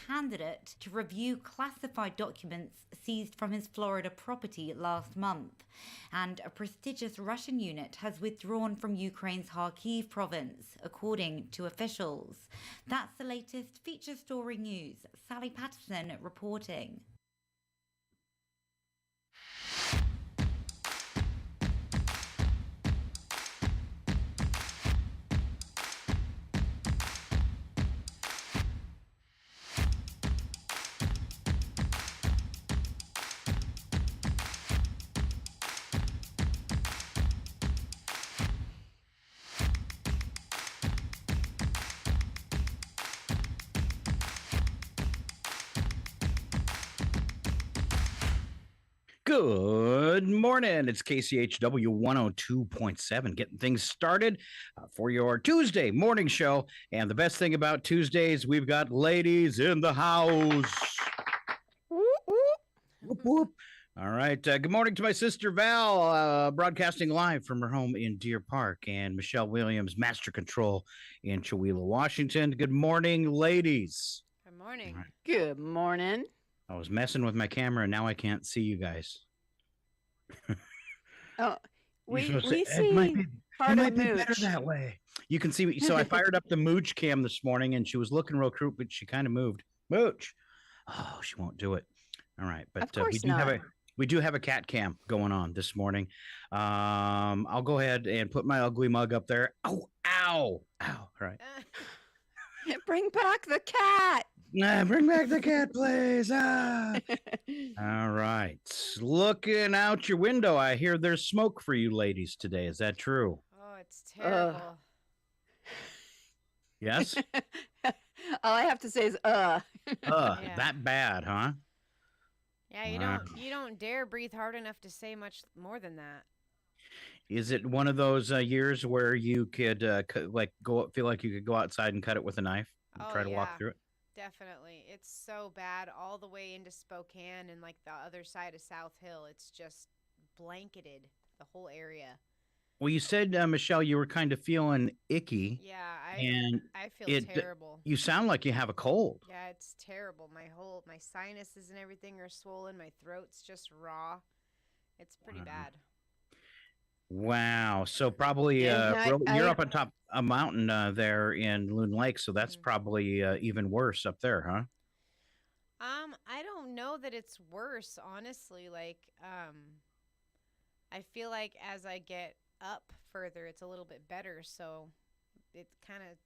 candidate to review classified documents seized from his Florida property last month. And a prestigious Russian unit has withdrawn from Ukraine's Kharkiv province, according to officials. That's the latest feature story news. Sally Patterson reporting. Good morning. It's KCHW 102.7, getting things started for your Tuesday morning show. And the best thing about Tuesdays, we've got ladies in the house. Whoop, whoop. All right. Good morning to my sister Val, broadcasting live from her home in Deer Park, and Michelle Williams, Master Control in Chewelah, Washington. Good morning, ladies. Good morning. Right. Good morning. I was messing with my camera, and now I can't see you guys. Oh, we say, see it might be Mooch. better that way. You can see. So I fired up the Mooch cam this morning, and she was looking real cute, but she kind of moved. Mooch. Oh, she won't do it. All right, but Of course we do have a cat cam going on this morning. I'll go ahead and put my ugly mug up there. Oh, ow, ow. All right. Bring back the cat. Bring back the cat, please. All right. Looking out your window, I hear there's smoke for you ladies today. Is that true? Oh, it's terrible. Yes? All I have to say is, Yeah. That bad, huh? Yeah, you don't dare breathe hard enough to say much more than that. Is it one of those years where you could feel like you could go outside and cut it with a knife and try to walk through it? Definitely. It's so bad all the way into Spokane and like the other side of South Hill. It's just blanketed the whole area. Well, you said, Michelle, you were kind of feeling icky. Yeah, and I feel terrible. You sound like you have a cold. Yeah, it's terrible. My sinuses and everything are swollen. My throat's just raw. It's pretty bad. Wow. So probably you're up on top a mountain there in Loon Lake, so that's probably even worse up there, huh? I don't know that it's worse, honestly. Like, I feel like as I get up further, it's a little bit better. So it kind of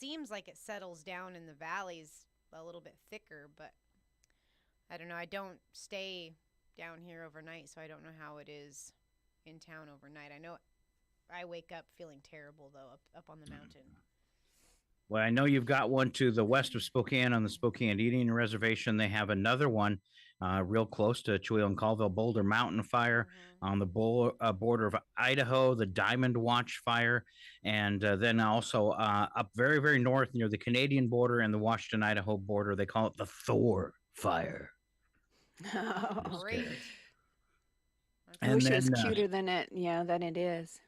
seems like it settles down in the valleys a little bit thicker, but I don't know. I don't stay down here overnight, so I don't know how it is in town overnight. I know I wake up feeling terrible, though, up on the mountain. Well, I know you've got one to the west of Spokane on the Spokane Indian Reservation. They have another one real close to Chewelah and Colville, Boulder Mountain Fire on the border of Idaho, the Diamond Watch Fire, and then also up very, very north near the Canadian border and the Washington, Idaho border. They call it the Thor Fire. Oh, great. I wish it was cuter than it is.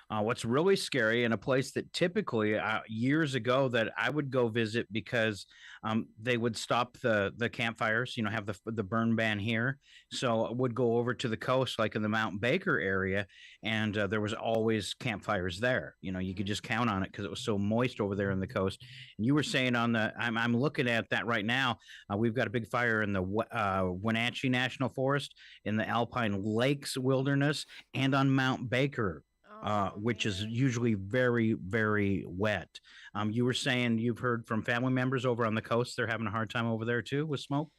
What's really scary, in a place that typically years ago that I would go visit because they would stop the campfires, have the burn ban here. So I would go over to the coast, like in the Mount Baker area, and there was always campfires there. You could just count on it because it was so moist over there in the coast. And you were saying I'm looking at that right now. We've got a big fire in the Wenatchee National Forest, in the Alpine Lakes Wilderness, and on Mount Baker. Which is usually very, very wet. You were saying you've heard from family members over on the coast. They're having a hard time over there, too, with smoke?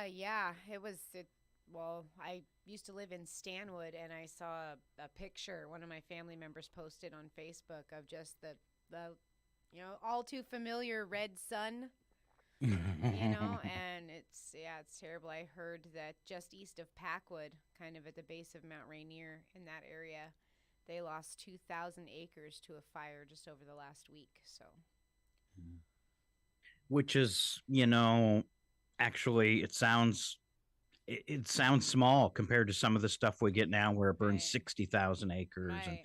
Yeah, well, I used to live in Stanwood, and I saw a picture one of my family members posted on Facebook of just the all too familiar red sun, and it's terrible. I heard that just east of Packwood, kind of at the base of Mount Rainier in that area, they lost 2,000 acres to a fire just over the last week. So, which is, actually, it sounds it sounds small compared to some of the stuff we get now where it burns Right. 60,000 acres. Right.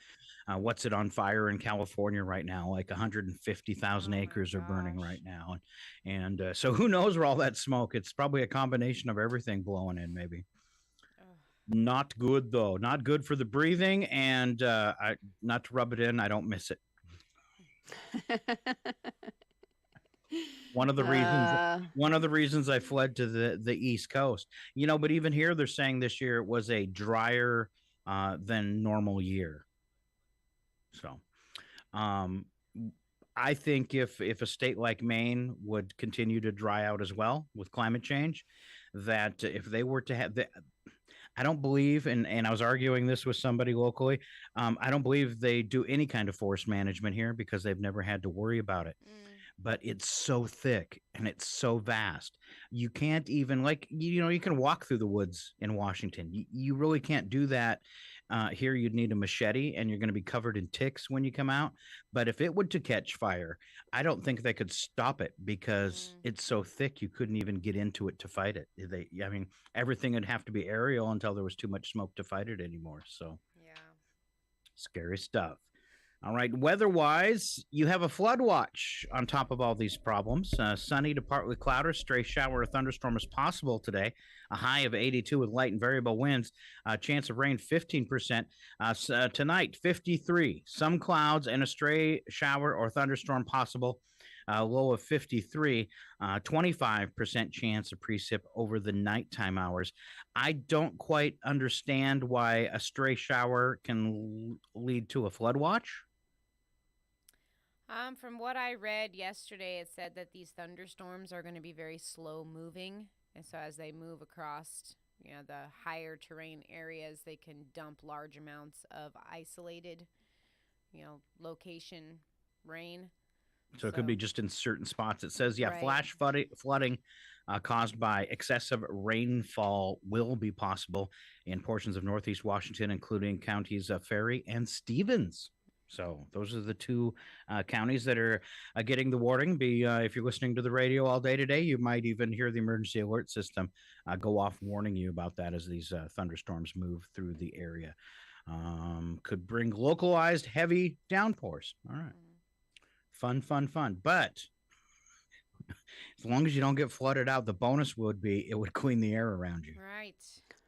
And what's it on fire in California right now? Like 150,000 Oh my acres are burning gosh. right now. And so who knows where all that smoke? It's probably a combination of everything blowing in, maybe. Ugh. Not good, though. Not good for the breathing. And not to rub it in, I don't miss it. One of the reasons I fled to the East Coast, but even here they're saying this year it was a drier than normal year. So I think if a state like Maine would continue to dry out as well with climate change, that if they were to have I don't believe, and I was arguing this with somebody locally, I don't believe they do any kind of forest management here because they've never had to worry about it. But it's so thick and it's so vast. You can't even you can walk through the woods in Washington. You really can't do that. Here you'd need a machete and you're going to be covered in ticks when you come out. But if it were to catch fire, I don't think they could stop it because it's so thick you couldn't even get into it to fight it. Everything would have to be aerial until there was too much smoke to fight it anymore. So Yeah. scary stuff. All right, weather-wise, you have a flood watch on top of all these problems. Sunny to partly cloudy, stray shower or thunderstorm is possible today. A high of 82 with light and variable winds. Chance of rain 15%. Tonight, 53. Some clouds and a stray shower or thunderstorm possible. Low of 53. 25% chance of precip over the nighttime hours. I don't quite understand why a stray shower can lead to a flood watch. From what I read yesterday, it said that these thunderstorms are going to be very slow moving, and so as they move across, the higher terrain areas, they can dump large amounts of isolated, location rain. So it could be just in certain spots. It says, Right. flash flooding caused by excessive rainfall will be possible in portions of northeast Washington, including counties of Ferry and Stevens. So those are the two counties that are getting the warning. If you're listening to the radio all day today, you might even hear the emergency alert system go off warning you about that as these thunderstorms move through the area. Could bring localized heavy downpours. All right. Fun. But as long as you don't get flooded out, the bonus would be it would clean the air around you. Right.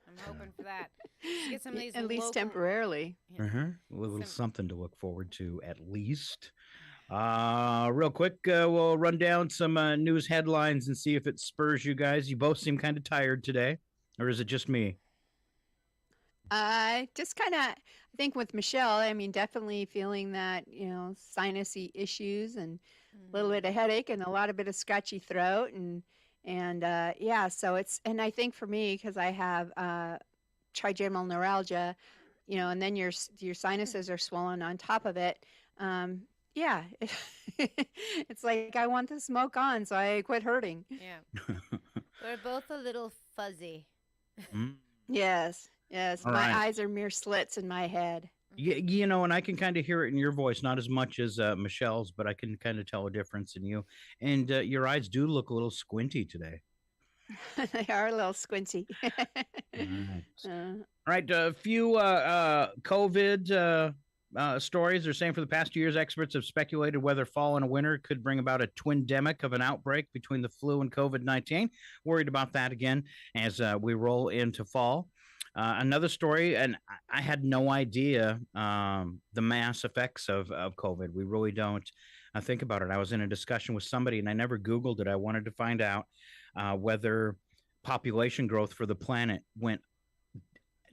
I'm hoping for that. Let's get some of these At least temporarily. A little something to look forward to, at least. Real quick, we'll run down some news headlines and see if it spurs you guys. You both seem kind of tired today, or is it just me? Just kind of, I think with Michelle, definitely feeling that, sinusy issues and a little bit of headache and a lot of bit of scratchy throat and so and I think for me, because I have trigeminal neuralgia, and then your sinuses are swollen on top of it. It's like I want the smoke on, so I quit hurting. Yeah. We're both a little fuzzy. Yes. All My right. eyes are mere slits in my head. And I can kind of hear it in your voice, not as much as Michelle's, but I can kind of tell a difference in you. And your eyes do look a little squinty today. They are a little squinty. All right. A few COVID stories are saying for the past 2 years, experts have speculated whether fall and winter could bring about a twin-demic of an outbreak between the flu and COVID-19. Worried about that again as we roll into fall. Another story, and I had no idea the mass effects of COVID. We really don't think about it. I was in a discussion with somebody, and I never Googled it. I wanted to find out whether population growth for the planet went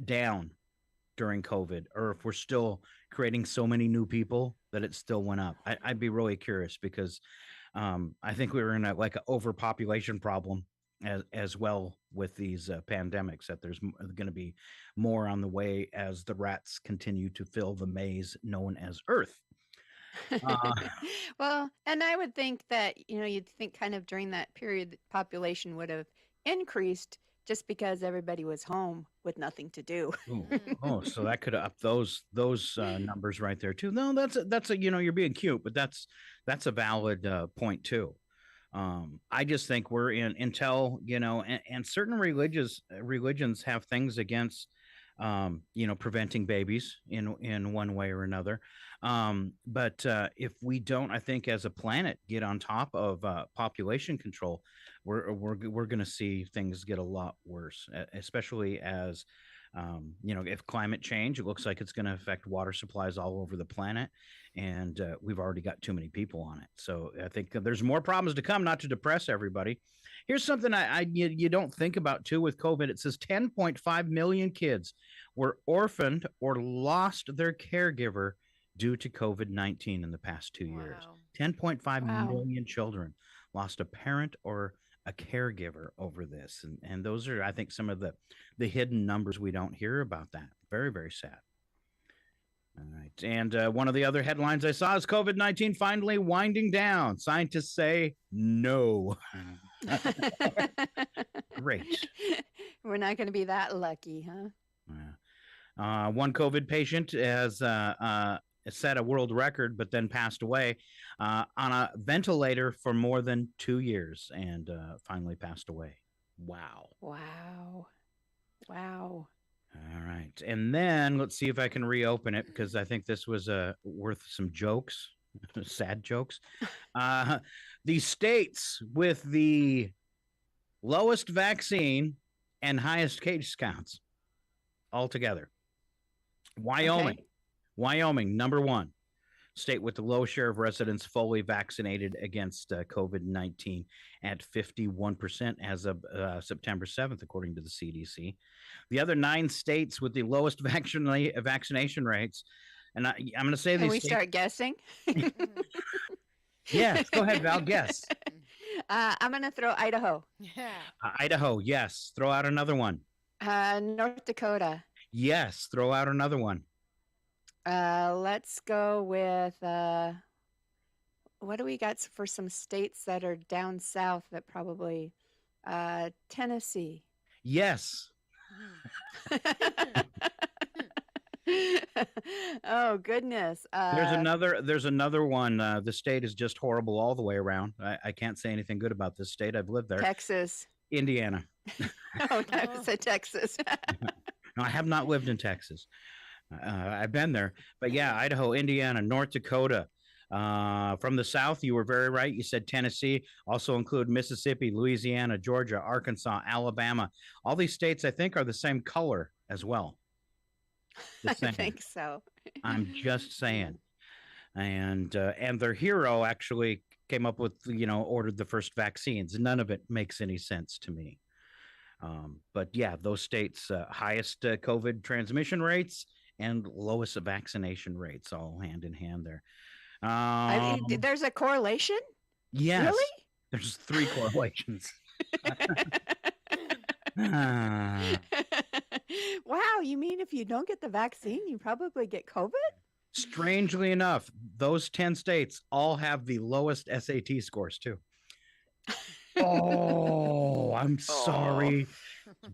down during COVID, or if we're still creating so many new people that it still went up. I'd be really curious because I think we were in an overpopulation problem as well with these pandemics, that there's going to be more on the way as the rats continue to fill the maze known as Earth. Well, and I would think that, you'd think kind of during that period, the population would have increased just because everybody was home with nothing to do. So that could have upped those numbers right there too. No, that's a you're being cute, but that's a valid point too. I just think we're in until, and certain religions have things against, preventing babies in one way or another. But if we don't, I think as a planet, get on top of population control, we're going to see things get a lot worse, especially as if climate change, it looks like it's going to affect water supplies all over the planet, and we've already got too many people on it. So I think there's more problems to come. Not to depress everybody. Here's something you don't think about too with COVID. It says 10.5 million kids were orphaned or lost their caregiver due to COVID-19 in the past 2 years. 10.5 million children lost a parent or a caregiver over this. And those are, I think, some of the hidden numbers we don't hear about that. Very, very sad. All right. And one of the other headlines I saw is COVID-19 finally winding down. Scientists say no. Great. We're not going to be that lucky, huh? One COVID patient has set a world record, but then passed away on a ventilator for more than 2 years and finally passed away. Wow. All right. And then let's see if I can reopen it, because I think this was worth some jokes, sad jokes. The states with the lowest vaccine and highest case counts altogether. Wyoming. Okay. Wyoming, number one, state with the lowest share of residents fully vaccinated against COVID-19 at 51% as of September 7th, according to the CDC. The other 9 states with the lowest vaccination rates, and I'm going to say these. Can we start guessing? Yes, go ahead, Val, guess. I'm going to throw Idaho. Yeah. Idaho, yes. Throw out another one. North Dakota. Yes, throw out another one. Let's go with what do we got for some states that are down south that probably Tennessee. Yes. Oh goodness. There's another one. The state is just horrible all the way around. I can't say anything good about this state. I've lived there. Texas. Indiana. Oh, I said Texas. No, I have not lived in Texas. I've been there, but yeah, Idaho, Indiana, North Dakota. From the south, you were very right. You said Tennessee. Also include Mississippi, Louisiana, Georgia, Arkansas, Alabama. All these states, I think, are the same color as well. I think so. I'm just saying. And their hero actually came up with, ordered the first vaccines. None of it makes any sense to me. But yeah, those states, highest COVID transmission rates and lowest vaccination rates, all hand in hand there. There's a correlation? Yes. Really? There's 3 correlations. Wow, you mean if you don't get the vaccine, you probably get COVID? Strangely enough, those 10 states all have the lowest SAT scores too. Oh, I'm sorry.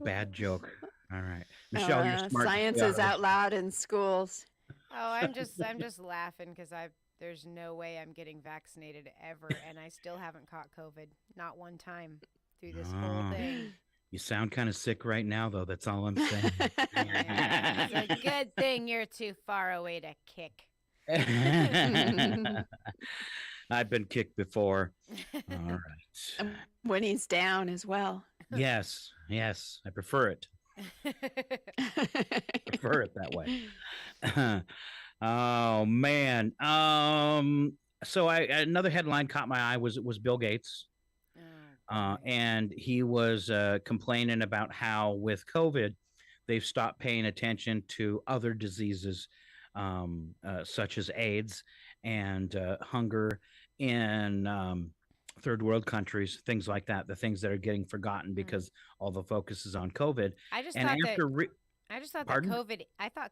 Bad joke. All right. Michelle, you're smart. Science is out loud in schools. Oh, I'm just laughing because there's no way I'm getting vaccinated ever, and I still haven't caught COVID, not one time through this whole thing. You sound kind of sick right now, though. That's all I'm saying. It's a good thing you're too far away to kick. I've been kicked before. All right. When he's down as well. Yes. I prefer it. Prefer it that way. Oh man. So another headline caught my eye was Bill Gates. And he was complaining about how with COVID, they've stopped paying attention to other diseases such as AIDS and hunger in third world countries, things like that, the things that are getting forgotten because all the focus is on COVID. I just thought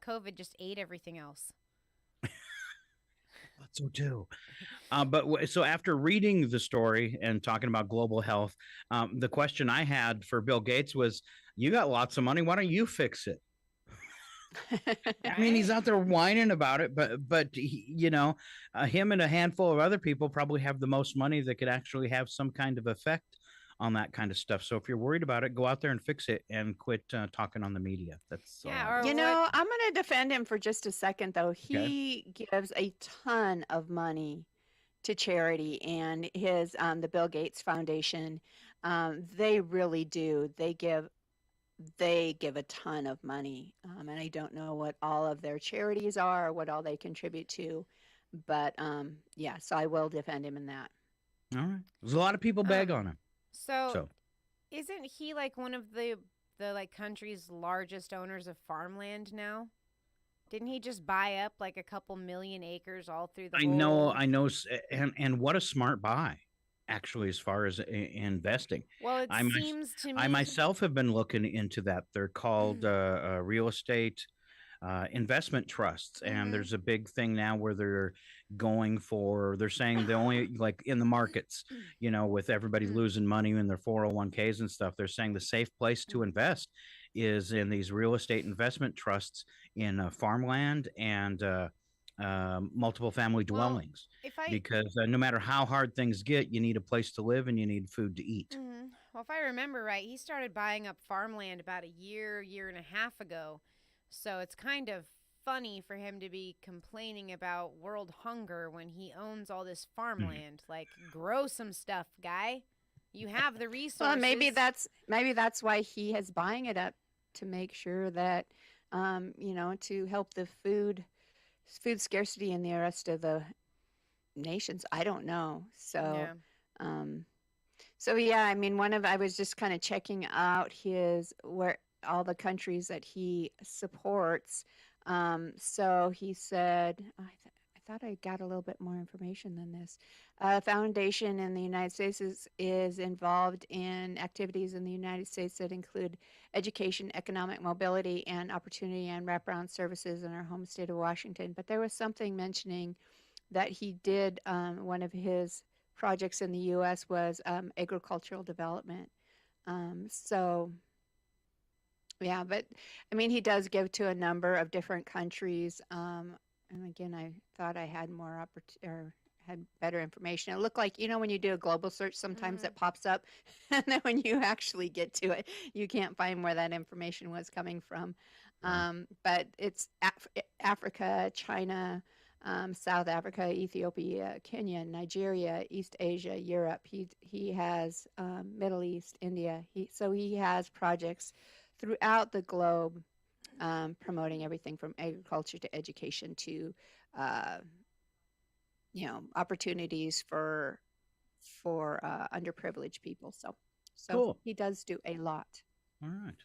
COVID just ate everything else. So too. So after reading the story and talking about global health, the question I had for Bill Gates was, you got lots of money. Why don't you fix it? I mean, he's Right? out there whining about it, but him and a handful of other people probably have the most money that could actually have some kind of effect on that kind of stuff. So if you're worried about it, go out there and fix it and quit talking on the media. That's all Yeah, I or would You say. what? know, I'm going to defend him for just a second, though. Okay. He gives a ton of money to charity, and his the Bill Gates Foundation, they really do. They give a ton of money, and I don't know what all of their charities are or what all they contribute to, but yeah, so I will defend him in that. All right. There's a lot of people bag Um, on him. so So isn't he like one of the like country's largest owners of farmland now? Didn't he just buy up like a couple million acres all through the whole? I know, and what a smart buy, actually, as far as investing. Well, it I my, seems to I me. myself have been looking into that. They're called real estate investment trusts, and Mm-hmm. there's a big thing now where they're saying they only like in the markets, with everybody losing money in their 401ks and stuff. They're saying the safe place to invest is in these real estate investment trusts in farmland and multiple family Well, dwellings, if I because no matter how hard things get, you need a place to live and you need food to eat. well, if I remember right, he started buying up farmland about a year and a half ago. So it's kind of funny for him to be complaining about world hunger when he owns all this Mhm. farmland. Like, grow some stuff, guy. You have the Well, resources. maybe that's why he is buying it up, to make sure that to help the food scarcity in the rest of the nations. I don't know. Yeah. Um, so yeah, I mean, I was just kind of checking out his where all the countries that he supports. So he said, I thought I got a little bit more information than this. Foundation in the United States is involved in activities in the United States that include education, economic mobility, and opportunity and wraparound services in our home state of Washington. But there was something mentioning that he did, one of his projects in the U.S. was agricultural development. So, yeah, but I mean, he does give to a number of different countries. And again, I thought I had more or had better information. It looked like, when you do a global search, sometimes Mm-hmm. it pops up, and then when you actually get to it, you can't find where that information was coming from. Yeah. But it's Africa, China, South Africa, Ethiopia, Kenya, Nigeria, East Asia, Europe. He has Middle East, India. He has projects throughout the globe, promoting everything from agriculture to education to uh, opportunities for underprivileged people. So Cool. he does do a lot. All right.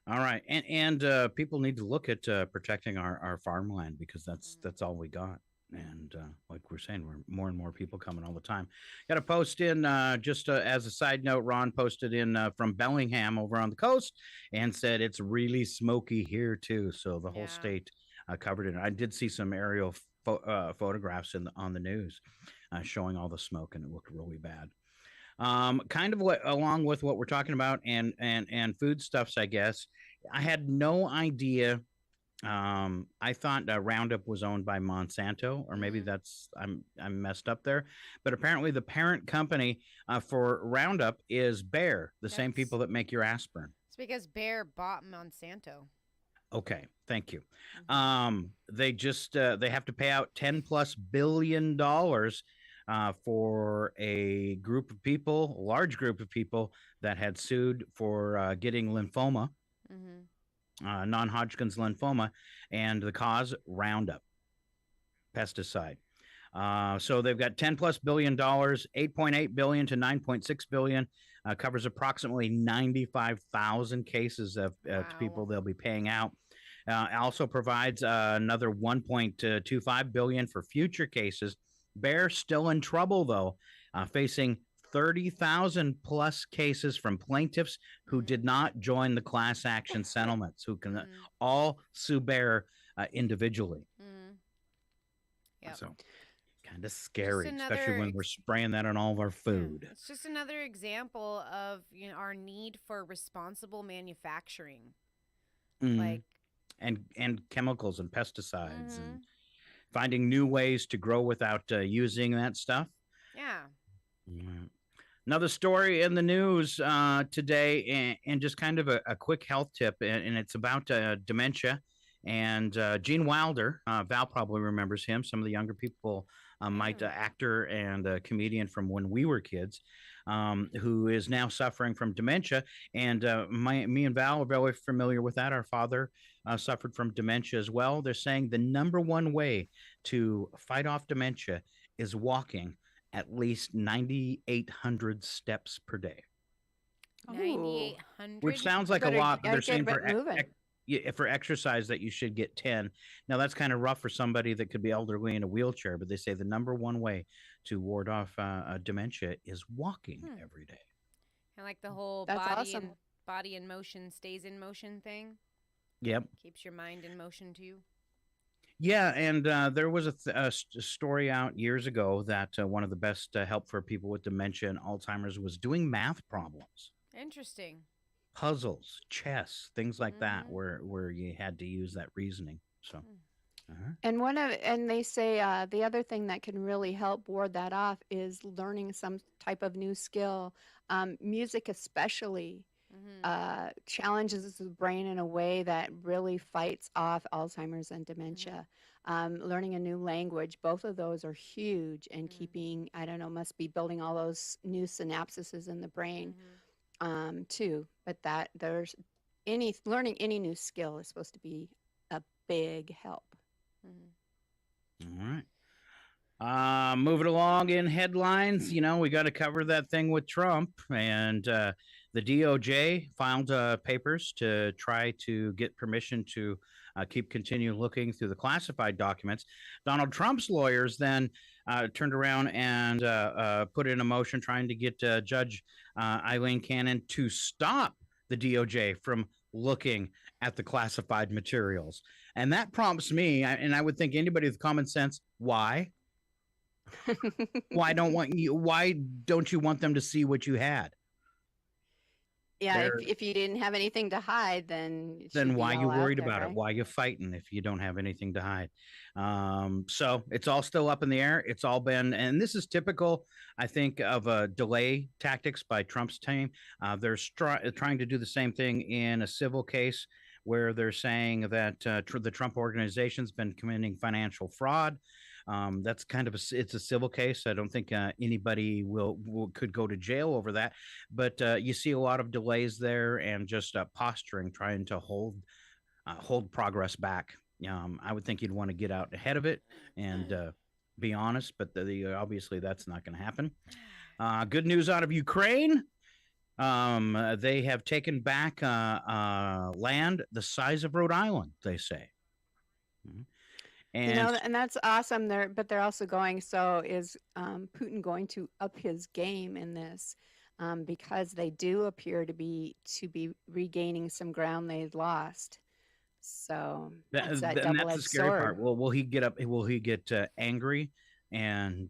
All right. And people need to look at protecting our farmland, because that's all we got. And like we're saying, we're more and more people coming all the time. Got a post in, just as a side note, Ron posted in from Bellingham over on the coast and said it's really smoky here too. So the whole Yeah. state covered it. I did see some aerial photographs on the news showing all the smoke, and it looked really bad. Kind of what along with what we're talking about and foodstuffs, I guess. I had no idea. I thought Roundup was owned by Monsanto, or maybe Mm-hmm. I'm messed up there. But apparently, the parent company for Roundup is Bayer, the same That's people that make your aspirin. it's because Bear bought Monsanto. Okay, thank you. Mm-hmm. They have to pay out $10+ billion for a large group of people that had sued for getting lymphoma, Mm-hmm. non-Hodgkin's lymphoma, and the cause Roundup pesticide. So they've got $10+ billion, 8.8 billion to 9.6 billion. Covers approximately 95,000 cases to people Wow. they'll be paying out. Also provides another 1.25 billion for future cases. Bear's still in trouble though, facing 30,000 plus cases from plaintiffs who did not join the class action settlements, who can Mm-hmm. all sue Bear individually. Mm-hmm. Yep. So kind of scary, Just especially another when we're spraying that on all of our food. It's just another example of our need for responsible manufacturing. Mhm. Like and chemicals and pesticides Mm-hmm. and finding new ways to grow without using that stuff. Yeah. Mm. Another story in the news today, and just kind of a quick health tip, and it's about dementia. And Gene Wilder, Val probably remembers him. Some of the younger people might, actor and comedian from when we were kids, who is now suffering from dementia. And me and Val are very familiar with that. Our father suffered from dementia as well. They're saying the number one way to fight off dementia is walking at least 9,800 steps per day, Oh, 9,800. which sounds like a better lot, but they're get saying a bit moving. for exercise that you should get 10. Now that's kind of rough for somebody that could be elderly in a wheelchair, but they say the number one way to ward off dementia is walking every day. And like the whole That's awesome. body in motion stays in motion thing. Yep. Keeps your mind in motion too. Yeah, and there was a story out years ago that one of the best help for people with dementia and Alzheimer's was doing math problems, Interesting. puzzles, chess, things like that, Mhm. where you had to use that reasoning. So, And they say the other thing that can really help ward that off is learning some type of new skill. Music especially challenges the brain in a way that really fights off Alzheimer's and dementia. Learning a new language, both of those are huge in keeping, I don't know, must be building all those new synapses in the brain too. But that there's learning any new skill is supposed to be a big help. all right. Moving along in headlines, we got to cover that thing with Trump, and the DOJ filed papers to try to get permission to continue looking through the classified documents. Donald Trump's lawyers then turned around and put in a motion trying to get Judge Eileen Cannon to stop the DOJ from looking at the classified materials. And that prompts me, and I would think anybody with common sense, why? Why don't you want them to see what you had? Yeah, if you didn't have anything to hide, then it should Then be why you all out worried there, about it? right? Why you fighting if you don't have anything to hide? So it's all still up in the air. It's all been, and this is typical, I think, of delay tactics by Trump's team. They're trying to do the same thing in a civil case where they're saying that the Trump organization's been committing financial fraud. That's kind of it's a civil case. I don't think anybody could go to jail over that. But you see a lot of delays there and just posturing, trying to hold progress back. I would think you'd want to get out ahead of it and be honest, but obviously that's not going to happen. Good news out of Ukraine. They have taken back land the size of Rhode Island, they say. And And that's awesome. But they're also going. So is Putin going to up his game in this? Because they do appear to be regaining some ground they've lost. So that's that that's the double-edged scary sword. part. Well, will he get up? Will he get angry and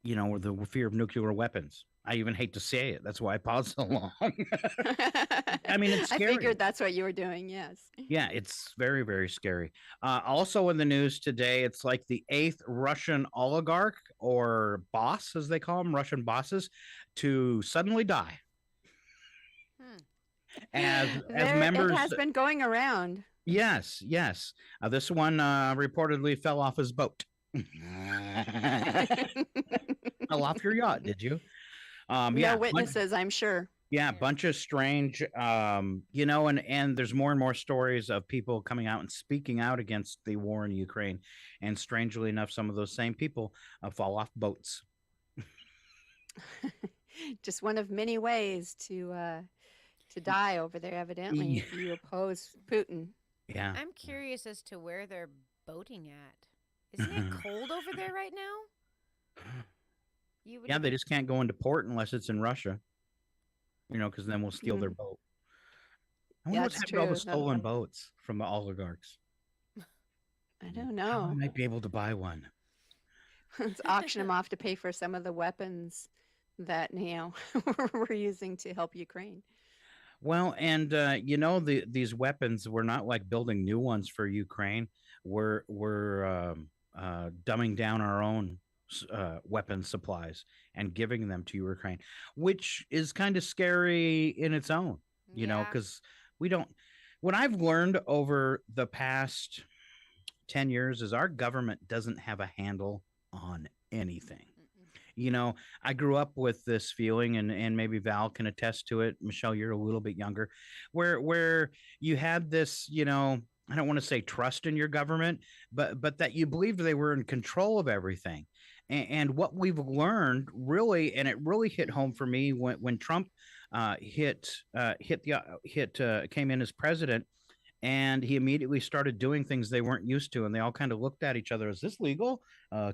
with the fear of nuclear weapons? I even hate to say it. That's why I paused so long. I mean, it's I scary. figured that's what you were doing. Yes. Yeah, it's very, very scary. Also in the news today, it's like the 8th Russian oligarch or boss, as they call them, Russian bosses, to suddenly die. As members, it has been going around. Yes. This one reportedly fell off his boat. Fell off your yacht, did you? No witnesses, I'm sure. Yeah, a bunch of strange, and there's more and more stories of people coming out and speaking out against the war in Ukraine. And strangely enough, some of those same people fall off boats. Just one of many ways to die over there, evidently, if you oppose Putin. Yeah. I'm curious as to where they're boating at. Isn't it cold over there right now? Yeah, they just can't go into port unless it's in Russia. Because then we'll steal their boat. I wonder what's happened to all the stolen boats from the oligarchs. I don't know. I might be able to buy one. Let's auction them off to pay for some of the weapons that we're using to help Ukraine. Well, and these weapons, we're not like building new ones for Ukraine. We're dumbing down our own weapon supplies and giving them to Ukraine, which is kind of scary in its own. Yeah. Because we don't. What I've learned over the past 10 years is our government doesn't have a handle on anything. Mm-mm. I grew up with this feeling, and maybe Val can attest to it. Michelle, you're a little bit younger, where you had this, I don't want to say trust in your government, but that you believed they were in control of everything. And what we've learned really, and it really hit home for me when Trump came in as president, and he immediately started doing things they weren't used to, and they all kind of looked at each other. Is this legal?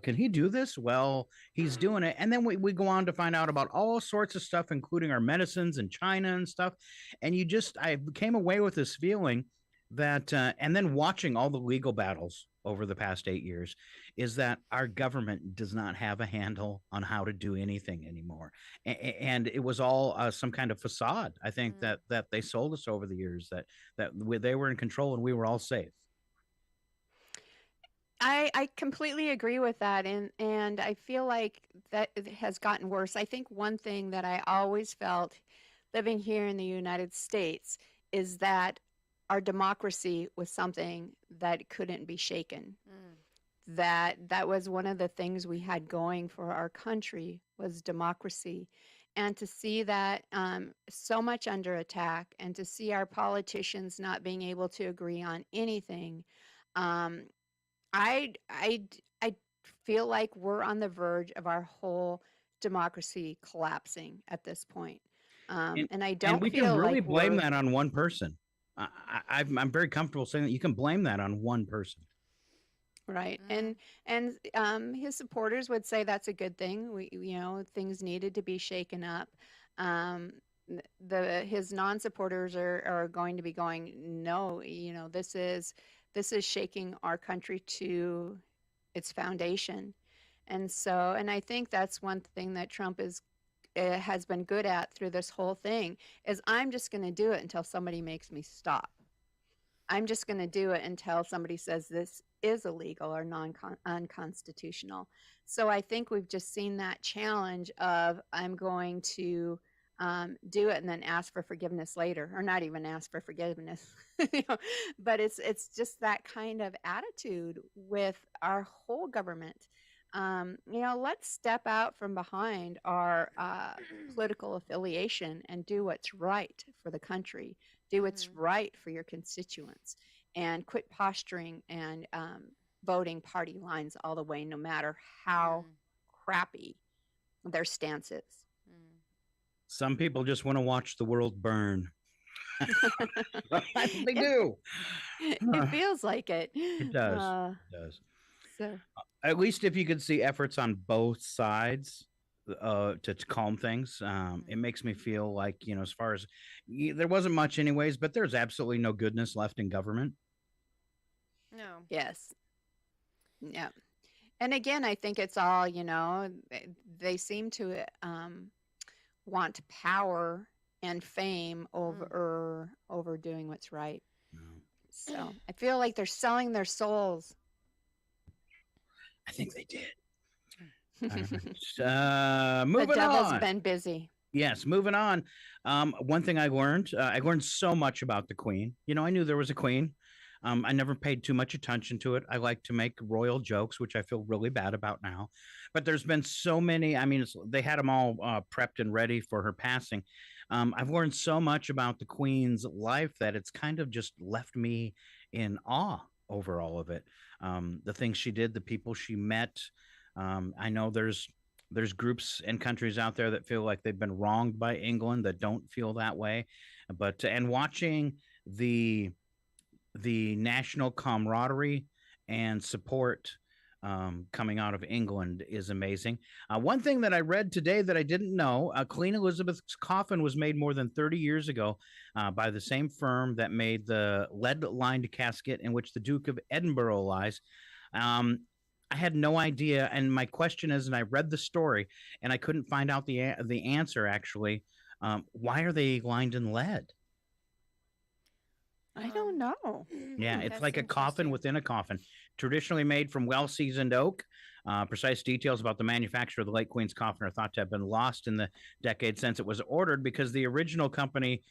Can he do this? Well, he's doing it. And then we go on to find out about all sorts of stuff, including our medicines and China and stuff. And I came away with this feeling that, and then watching all the legal battles over the past 8 years, is that our government does not have a handle on how to do anything anymore. And it was all some kind of facade. I think Mm. that they sold us over the years, they were in control and we were all safe. I completely agree with that, and I feel like that it has gotten worse. I think one thing that I always felt living here in the United States is that our democracy was something that couldn't be shaken. Mm. That was one of the things we had going for our country was democracy. And to see that so much under attack, and to see our politicians not being able to agree on anything, um, I feel like we're on the verge of our whole democracy collapsing at this point. And And I and don't we can feel really like blame we're that on one person. I'm very comfortable saying that you can blame that on one person. right. Mm. And his supporters would say that's a good thing. Things needed to be shaken up. Um, his non-supporters are going to be going, no, this is shaking our country to its foundation. And I think that's one thing that Trump has been good at through this whole thing is I'm just going to do it until somebody makes me stop. I'm just going to do it until somebody says this is illegal or unconstitutional. So I think we've just seen that challenge of I'm going to do it and then ask for forgiveness later, or not even ask for forgiveness. But it's just that kind of attitude with our whole government. Let's step out from behind our political affiliation and do what's right for the country, do what's Mhm. right for your constituents, and quit posturing and voting party lines all the way, no matter how Mm. crappy their stance is. Mm. Some people just want to watch the world burn. They It, do. it feels like it. It does. Uh, It does. so, At least if you could see efforts on both sides to calm things, it makes me feel like, as far as there wasn't much anyways, but there's absolutely no goodness left in government. No. yes. Yeah. And again, I think it's all, they seem to want power and fame over doing what's right. No. So I feel like they're selling their souls. I think they did. The Moving devil's on. been busy. Yes, moving on. One thing I learned so much about the Queen. I knew there was a Queen. I never paid too much attention to it. I like to make royal jokes, which I feel really bad about now. But there's been so many. I mean, they had them all prepped and ready for her passing. I've learned so much about the Queen's life that it's kind of just left me in awe over all of it. The things she did, the people she met. I know there's groups and countries out there that feel like they've been wronged by England that don't feel that way. And watching the national camaraderie and support coming out of England is amazing. One thing that I read today that I didn't know, Queen Elizabeth's coffin was made more than 30 years ago by the same firm that made the lead-lined casket in which the Duke of Edinburgh lies. I had no idea, and my question is, and I read the story, and I couldn't find out the answer actually. Why are they lined in lead? I don't know. Yeah, it's That's like a coffin interesting. within a coffin, traditionally made from well-seasoned oak. Precise details about the manufacture of the late Queen's coffin are thought to have been lost in the decade since it was ordered, because the original company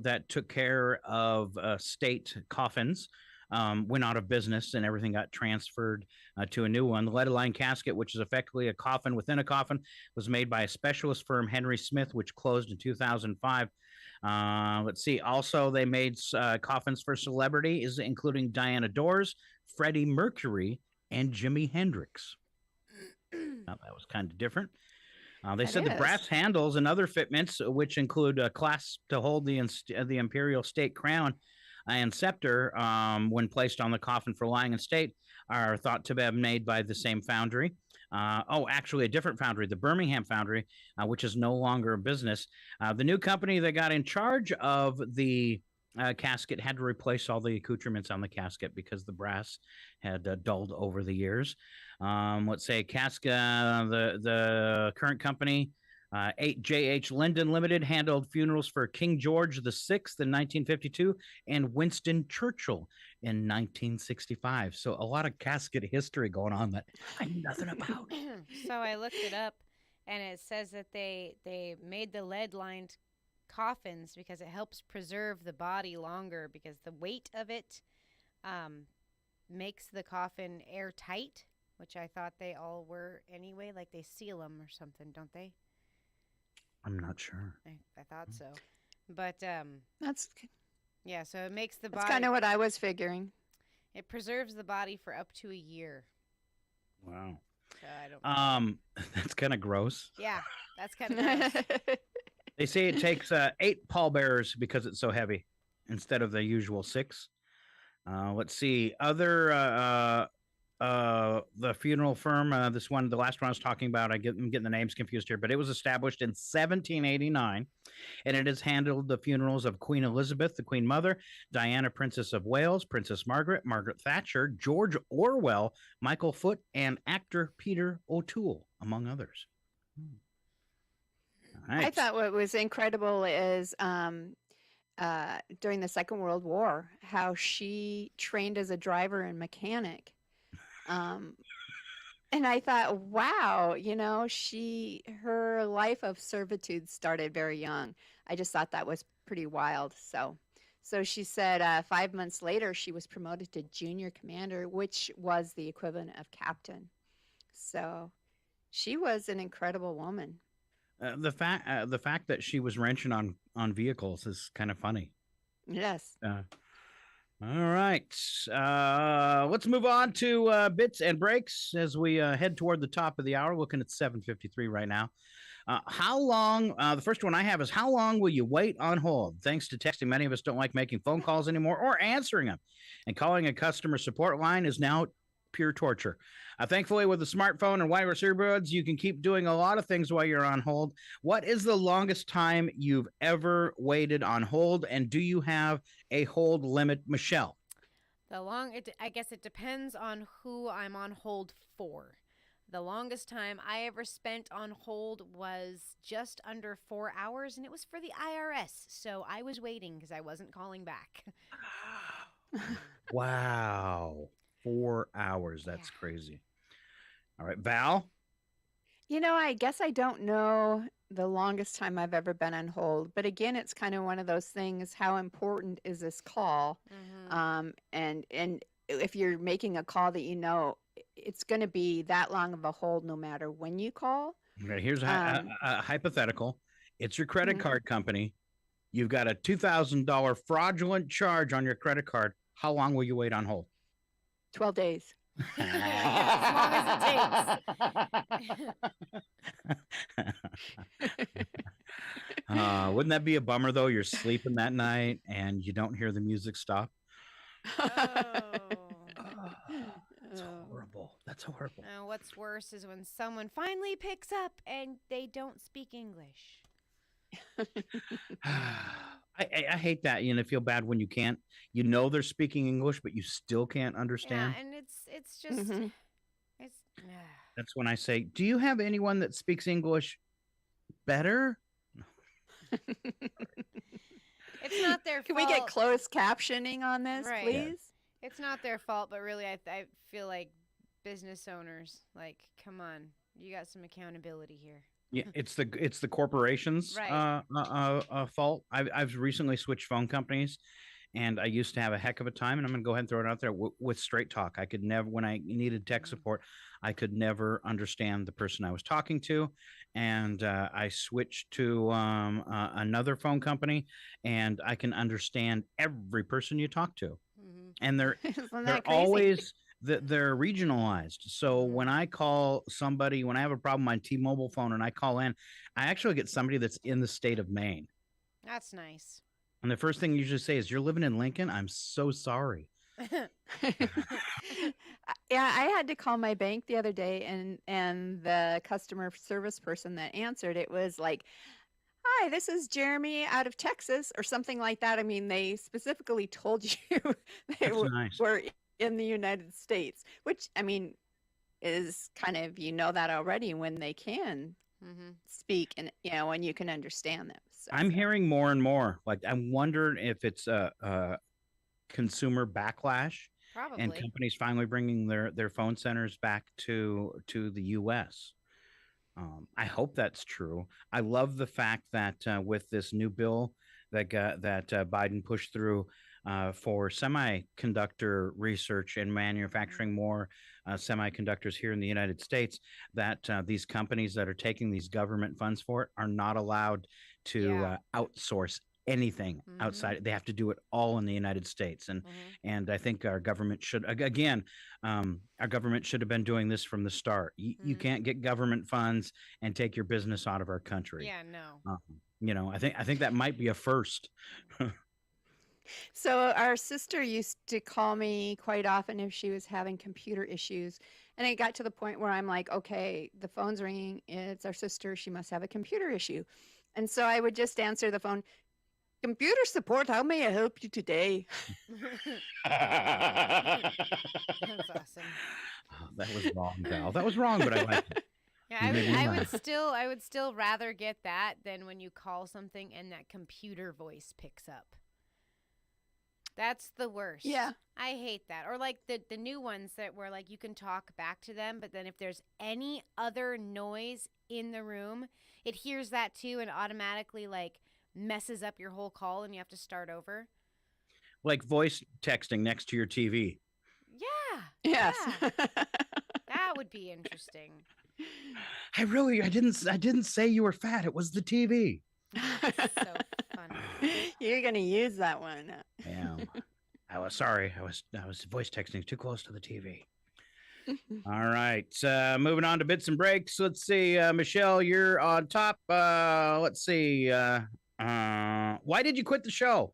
that took care of state coffins went out of business, and everything got transferred to a new one. The lead-lined casket, which is effectively a coffin within a coffin, was made by a specialist firm, Henry Smith, which closed in 2005. Let's see. Also, they made coffins for celebrities, including Diana Dors, Freddie Mercury, and Jimi Hendrix. Now, that was kind of different. They said the brass handles and other fitments, which include a clasp to hold the imperial state crown and scepter when placed on the coffin for lying in state, are thought to be made by the same foundry. Actually, a different foundry, the Birmingham foundry, which is no longer a business. The new company that got in charge of the casket had to replace all the accoutrements on the casket because the brass had dulled over the years. Let's say casket, the current company, 8JH Linden Limited, handled funerals for King George VI in 1952 and Winston Churchill in 1965. So a lot of casket history going on that I knew nothing about. So I looked it up, and it says that they made the lead-lined coffins because it helps preserve the body longer, because the weight of it makes the coffin airtight, which I thought they all were anyway. Like they seal them or something, don't they? I'm not sure. I thought so. But That's yeah, so it makes the that's body, kind of what I was figuring. it preserves the body for up to a year. Wow. So I don't That's kind of gross. Yeah, that's kind of gross. They say it takes 8 pallbearers because it's so heavy instead of the usual 6. Let's see. Other the funeral firm, this one, the last one I was talking about, I'm getting the names confused here, but it was established in 1789, and it has handled the funerals of Queen Elizabeth, the Queen Mother, Diana, Princess of Wales, Princess Margaret, Margaret Thatcher, George Orwell, Michael Foote, and actor Peter O'Toole, among others. All right. I thought what was incredible is during the Second World War, how she trained as a driver and mechanic. And I thought, wow, her life of servitude started very young. I just thought that was pretty wild. So she said 5 months later, she was promoted to junior commander, which was the equivalent of captain. So she was an incredible woman. The fact that she was wrenching on vehicles is kind of funny. Yes. All right. Let's move on to bits and breaks as we head toward the top of the hour. Looking at 7:53 right now. How long? The first one I have is, how long will you wait on hold? Thanks to texting, many of us don't like making phone calls anymore or answering them, and calling a customer support line is now pure torture. Thankfully, with a smartphone and wireless earbuds, you can keep doing a lot of things while you're on hold. What is the longest time you've ever waited on hold, and do you have a hold limit, Michelle? I guess it depends on who I'm on hold for. The longest time I ever spent on hold was just under 4 hours, and it was for the IRS. So I was waiting because I wasn't calling back. Wow. 4 hours. That's crazy. All right, Val? I guess I don't know the longest time I've ever been on hold, but again, it's kind of one of those things. How important is this call? And if you're making a call that it's going to be that long of a hold no matter when you call. Okay, here's a hypothetical. It's your credit card company. You've got a $2,000 fraudulent charge on your credit card. How long will you wait on hold? 12 days. As long as it takes. Wouldn't that be a bummer, though? You're sleeping that night and you don't hear the music stop. That's horrible. That's horrible. What's worse is when someone finally picks up and they don't speak English. I hate that. Feel bad when you can't. They're speaking English, but you still can't understand. Yeah, and it's just it's. That's when I say, "Do you have anyone that speaks English better?" It's it's not their Can fault. we get closed captioning on this, Right. please? It's not their fault, but really, I feel like business owners, like, come on, you got some accountability here. Yeah, it's the corporations' Right. fault. I've recently switched phone companies, and I used to have a heck of a time. And I'm going to go ahead and throw it out there with Straight Talk. I could never, when I needed tech support, I could never understand the person I was talking to, and I switched to another phone company, and I can understand every person you talk to, and Isn't they're that crazy? always they're regionalized. So when I call somebody, when I have a problem on T-Mobile phone and I call in, I actually get somebody that's in the state of Maine. That's nice. And the first thing you usually say is, "You're living in Lincoln? I'm so sorry." Yeah, I had to call my bank the other day, and the customer service person that answered it was like, "Hi, this is Jeremy out of Texas," or something like that. I mean, they specifically told you they That's nice. were in the United States, which I mean is kind of, you know, that already when they can speak and, you know, when you can understand them. So, I'm hearing more and more. Like, I'm wondering if it's a consumer backlash and Probably. companies finally bringing their phone centers back to the U.S. I hope that's true. I love the fact that with this new bill that Biden pushed through for semiconductor research and manufacturing more semiconductors here in the United States, that these companies that are taking these government funds for it are not allowed to Yeah. outsource anything outside. They have to do it all in the United States, and I think our government should our government should have been doing this from the start. You can't get government funds and take your business out of our country. Yeah, no. You know, I think that might be a first. so our sister used to call me quite often if she was having computer issues. And it got to the point where I'm like, okay, the phone's ringing. It's our sister. She must have a computer issue. And so I would just answer the phone, "Computer support, how may I help you today?" That's awesome. Oh, that was wrong, Val. That was wrong, but I like it. Yeah, You made me I laugh. would still rather get that than when you call something and that computer voice picks up. That's the worst. Yeah. I hate that. Or like the new ones that where like you can talk back to them, but then if there's any other noise in the room, it hears that too and automatically like messes up your whole call and you have to start over. Like voice texting next to your TV. Yeah. Yes. Yeah. That would be interesting. I didn't say you were fat. It was the TV. That's so funny. You're going to use that one. Yeah. I was sorry. I was voice texting too close to the TV. All right. Moving on to bits and breaks. Let's see. Michelle, you're on top. Let's see. Why did you quit the show?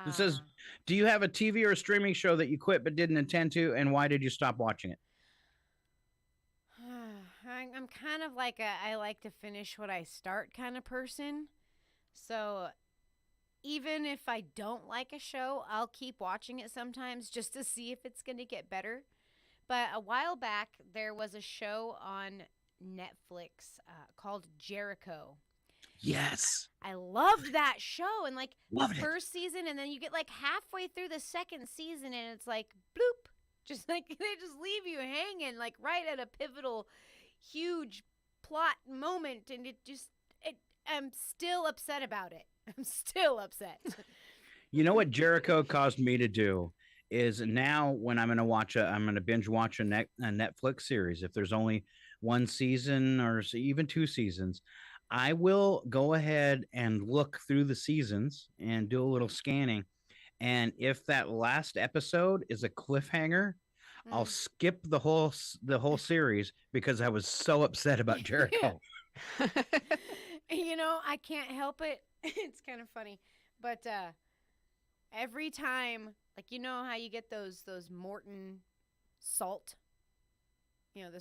It says, do you have a TV or a streaming show that you quit but didn't intend to, and why did you stop watching it? I'm kind of like I like to finish what I start kind of person. So even if I don't like a show, I'll keep watching it sometimes just to see if it's going to get better. But a while back, there was a show on Netflix called Jericho. Yes. I loved that show, and like Loved the it. first season, and then you get like halfway through the second season, and it's like bloop, just like they just leave you hanging, like right at a pivotal, huge plot moment, and I'm still upset about it. I'm still upset. You know what Jericho caused me to do is now when I'm going to binge watch a Netflix series. If there's only one season or even two seasons, I will go ahead and look through the seasons and do a little scanning. And if that last episode is a cliffhanger, I'll skip the whole series because I was so upset about Jericho. You know, I can't help it. It's kind of funny, but every time, like, you know how you get those Morton salt, you know,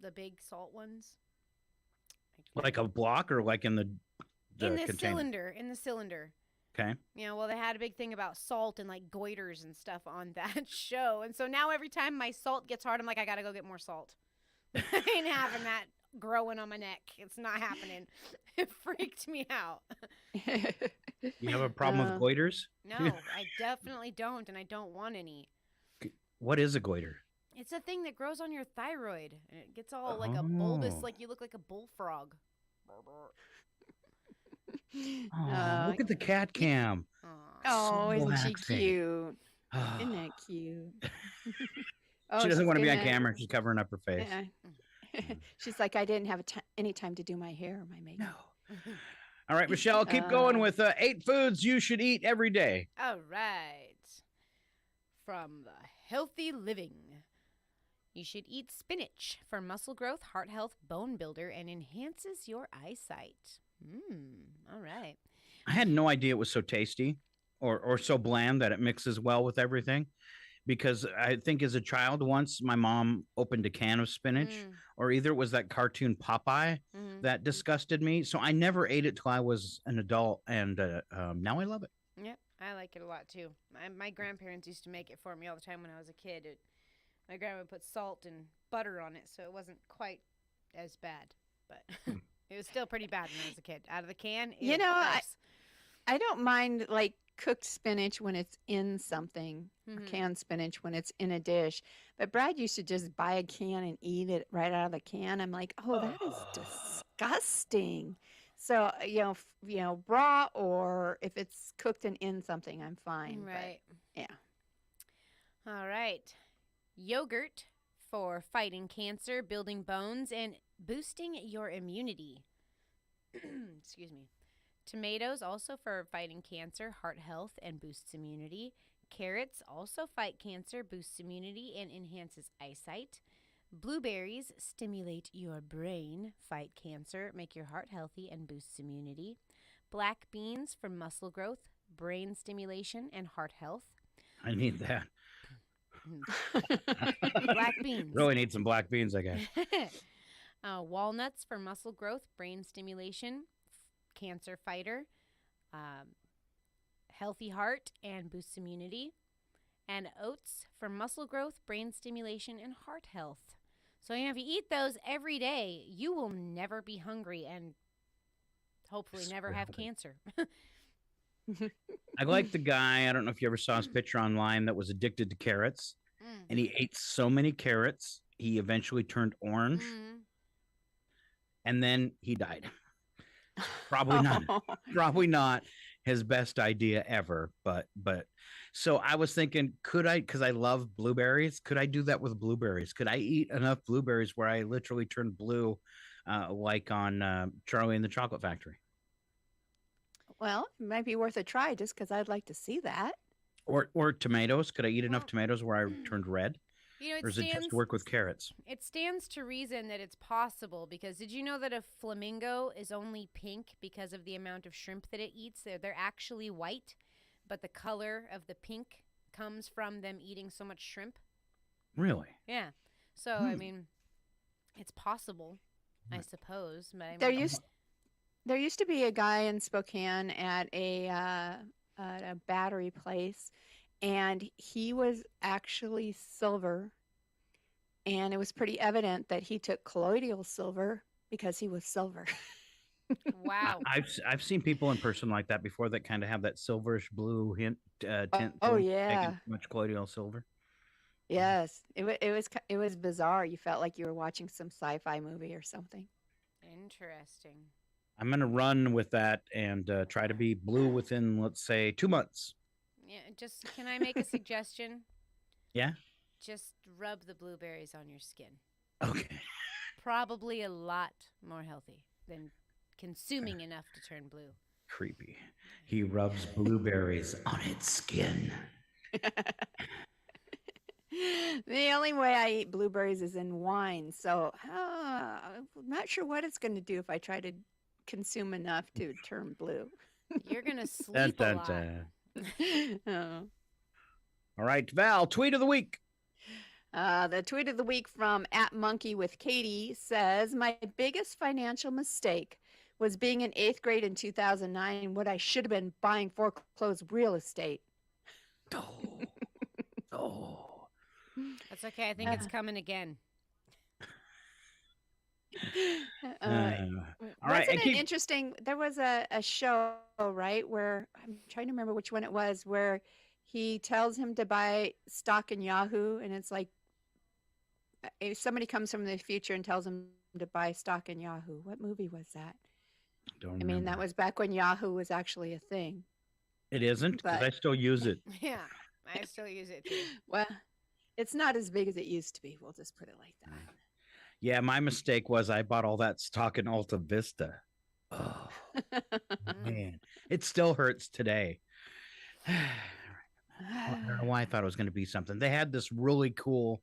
the big salt ones, Like a block or like in the container? In the cylinder. Okay. You know, well, they had a big thing about salt and like goiters and stuff on that show, and so now every time my salt gets hard, I'm like, I gotta go get more salt. I ain't having that growing on my neck. It's not happening. It freaked me out. You have a problem with goiters? No, I definitely don't, and I don't want any. What is a goiter? It's a thing that grows on your thyroid, and it gets all like a bulbous, like you look like a bullfrog. Oh, look at the cat cam. Oh, isn't she relaxing. cute? Isn't that cute? She doesn't want to be on gonna- camera. She's covering up her face. Yeah. She's like, I didn't have any time to do my hair or my makeup. No. All right, Michelle, keep going with 8 foods you should eat every day. All right. From the healthy living. You should eat spinach for muscle growth, heart health, bone builder, and enhances your eyesight. All right. I had no idea it was so tasty or so bland that it mixes well with everything. Because I think as a child, once my mom opened a can of spinach, or either it was that cartoon Popeye that disgusted me. So I never ate it till I was an adult, and now I love it. Yep, I like it a lot too. My grandparents used to make it for me all the time when I was a kid. My grandma would put salt and butter on it, so it wasn't quite as bad. But it was still pretty bad when I was a kid. Out of the can, You know, I don't mind like cooked spinach when it's in something, or canned spinach when it's in a dish. But Brad used to just buy a can and eat it right out of the can. I'm like, oh, that is disgusting. So raw, or if it's cooked and in something, I'm fine. Right. But, yeah. All right. Yogurt for fighting cancer, building bones, and boosting your immunity. Excuse me. Tomatoes also for fighting cancer, heart health, and boosts immunity. Carrots also fight cancer, boosts immunity, and enhances eyesight. Blueberries stimulate your brain, fight cancer, make your heart healthy, and boosts immunity. Black beans for muscle growth, brain stimulation, and heart health. I need that. Black beans. Really need some black beans, I guess. Walnuts for muscle growth, brain stimulation, cancer fighter, healthy heart, and boosts immunity. And oats for muscle growth, brain stimulation, and heart health. So if you eat those every day, you will never be hungry and hopefully never have cancer. I like the guy, I don't know if you ever saw his picture online, that was addicted to carrots. And he ate so many carrots, he eventually turned orange. And then he died. Probably not his best idea ever. But so I was thinking, because I love blueberries, could I do that with blueberries? Could I eat enough blueberries where I literally turned blue, like on Charlie and the Chocolate Factory? Well, it might be worth a try just because I'd like to see that. Or tomatoes. Could I eat enough tomatoes where I turned red? Or does it just work with carrots? It stands to reason that it's possible, because did you know that a flamingo is only pink because of the amount of shrimp that it eats? They're actually white, but the color of the pink comes from them eating so much shrimp. Really? Yeah. So, I mean, it's possible, I suppose. But I mean, there used to be a guy in Spokane at a battery place, and he was actually silver, and it was pretty evident that he took colloidal silver because he was silver. Wow. I've seen people in person like that before that kind of have that silverish blue tint. Oh, yeah. Taking much colloidal silver. Yes, it was bizarre. You felt like you were watching some sci-fi movie or something. Interesting. I'm going to run with that and try to be blue within, let's say, 2 months. Yeah, can I make a suggestion? Yeah? Just rub the blueberries on your skin. Okay. Probably a lot more healthy than consuming enough to turn blue. Creepy. He rubs blueberries on its skin. The only way I eat blueberries is in wine, so I'm not sure what it's going to do if I try to consume enough to turn blue. You're going to sleep a lot. Oh. All right, Val, tweet of the week. The tweet of the week from @monkeywithkatie says, my biggest financial mistake was being in 8th grade in 2009 when I should have been buying foreclosed real estate. That's okay. I think it's coming again. Uh, All right, wasn't it interesting? There was a show, right, where I'm trying to remember which one it was, where he tells him to buy stock in Yahoo, and it's like if somebody comes from the future and tells him to buy stock in Yahoo. What movie was that? Don't I remember. mean, that was back when Yahoo was actually a thing. It isn't, because But I still use it. Yeah, I still use it too. well, it's not as big as it used to be. We'll just put it like that. Yeah, my mistake was I bought all that stock in Alta Vista. Oh, man. It still hurts today. I don't know why I thought it was going to be something. They had this really cool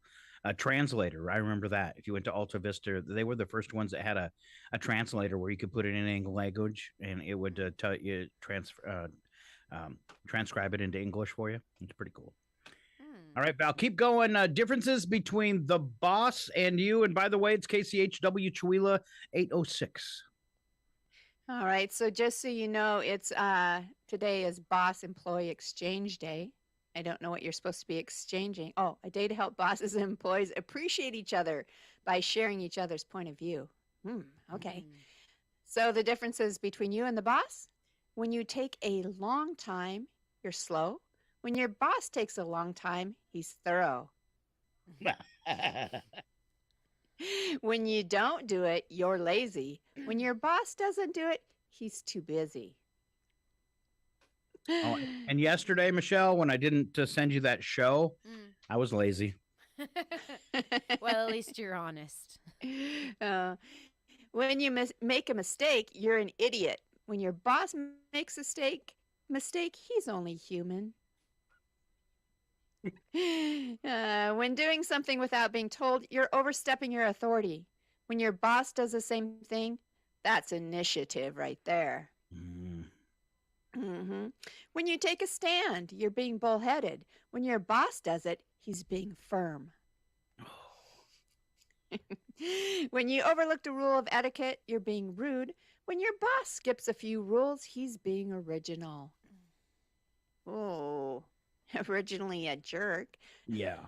translator. I remember that. If you went to Alta Vista, they were the first ones that had a translator where you could put it in English language and it would tell you transcribe it into English for you. It's pretty cool. All right, Val, keep going. Differences between the boss and you. And by the way, it's KCHW Chihuahua 806. All right. So just so you know, it's today is Boss Employee Exchange Day. I don't know what you're supposed to be exchanging. Oh, a day to help bosses and employees appreciate each other by sharing each other's point of view. Okay. So the differences between you and the boss: when you take a long time, you're slow. When your boss takes a long time, he's thorough. When you don't do it, you're lazy. When your boss doesn't do it, he's too busy. Oh, and yesterday, Michelle, when I didn't send you that show, I was lazy. Well, at least you're honest. When you make a mistake, you're an idiot. When your boss makes a mistake, he's only human. When doing something without being told, you're overstepping your authority. When your boss does the same thing, that's initiative right there. When you take a stand, you're being bullheaded. When your boss does it, he's being firm. When you overlook a rule of etiquette, you're being rude. When your boss skips a few rules, he's being original. Oh, originally a jerk. Yeah.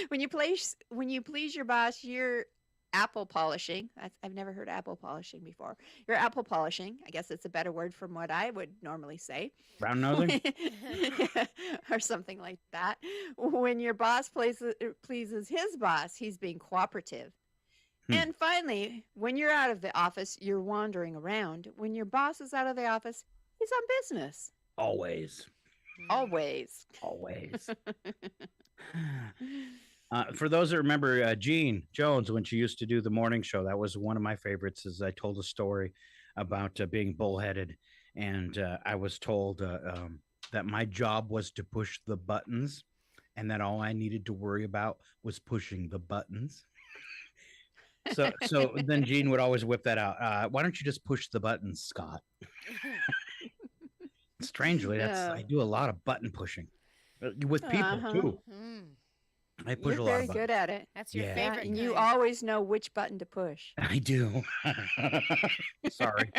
When you please your boss, you're apple polishing. I've never heard apple polishing before. You're apple polishing. I guess it's a better word from what I would normally say. Brown nosing? Or something like that. When your boss pleases his boss, he's being cooperative. And finally, when you're out of the office, you're wandering around. When your boss is out of the office, he's on business. Always. Always. For those that remember Jean Jones, when she used to do the morning show, that was one of my favorites. As I told a story about being bullheaded, and I was told that my job was to push the buttons, and that all I needed to worry about was pushing the buttons. So then Jean would always whip that out. Why don't you just push the buttons, Scott? Strangely, I do a lot of button pushing with people too. I push You're a lot of very buttons. good at it. That's your Yeah. favorite. And you kind. always know which button to push. I do. Sorry.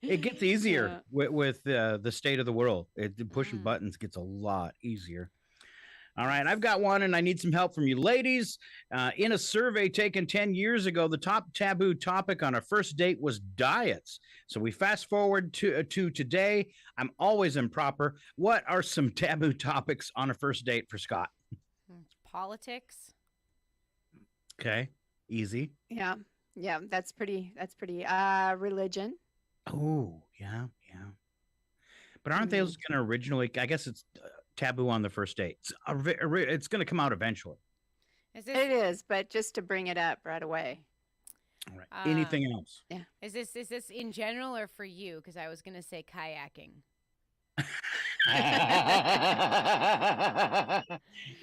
It gets easier with the state of the world. Pushing buttons gets a lot easier. All right, I've got one, and I need some help from you ladies. In a survey taken 10 years ago, the top taboo topic on a first date was diets. So we fast forward to today. I'm always improper. What are some taboo topics on a first date for Scott? Politics. Okay, easy. Yeah, that's pretty. Religion. Oh, yeah. But aren't those going to originally? I guess it's taboo on the first date. It's going to come out eventually. It is, but just to bring it up right away. All right. Anything else? Yeah. Is this in general or for you? Because I was gonna say kayaking.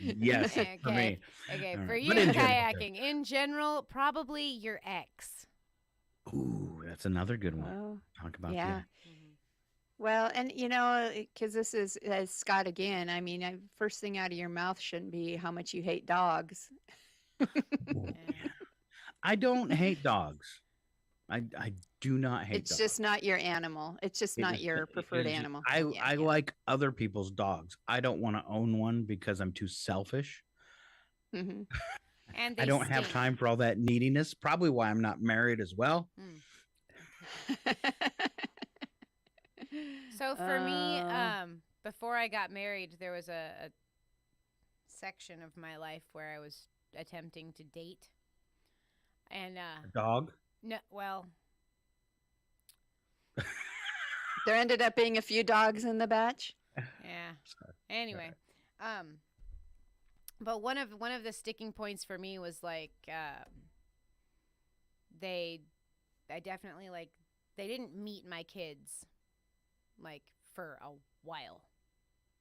Yes, Okay, for me. Okay, All for right. you, But in general, kayaking. In general, probably your ex. Ooh, that's another good one. Oh, Talk about yeah. that. Well, and because this is Scott again. I mean, first thing out of your mouth shouldn't be how much you hate dogs. Ooh, yeah. I don't hate dogs. I do not hate It's dogs. just not your animal. It's just not your preferred animal. I like other people's dogs. I don't want to own one because I'm too selfish. Mm-hmm. And I they don't have stink. time for all that neediness. Probably why I'm not married as well. So for me, Oh. before I got married, there was a section of my life where I was attempting to date. And A dog. no, well, There ended up being a few dogs in the batch. yeah. Anyway, but one of the sticking points for me was like I definitely like they didn't meet my kids like for a while.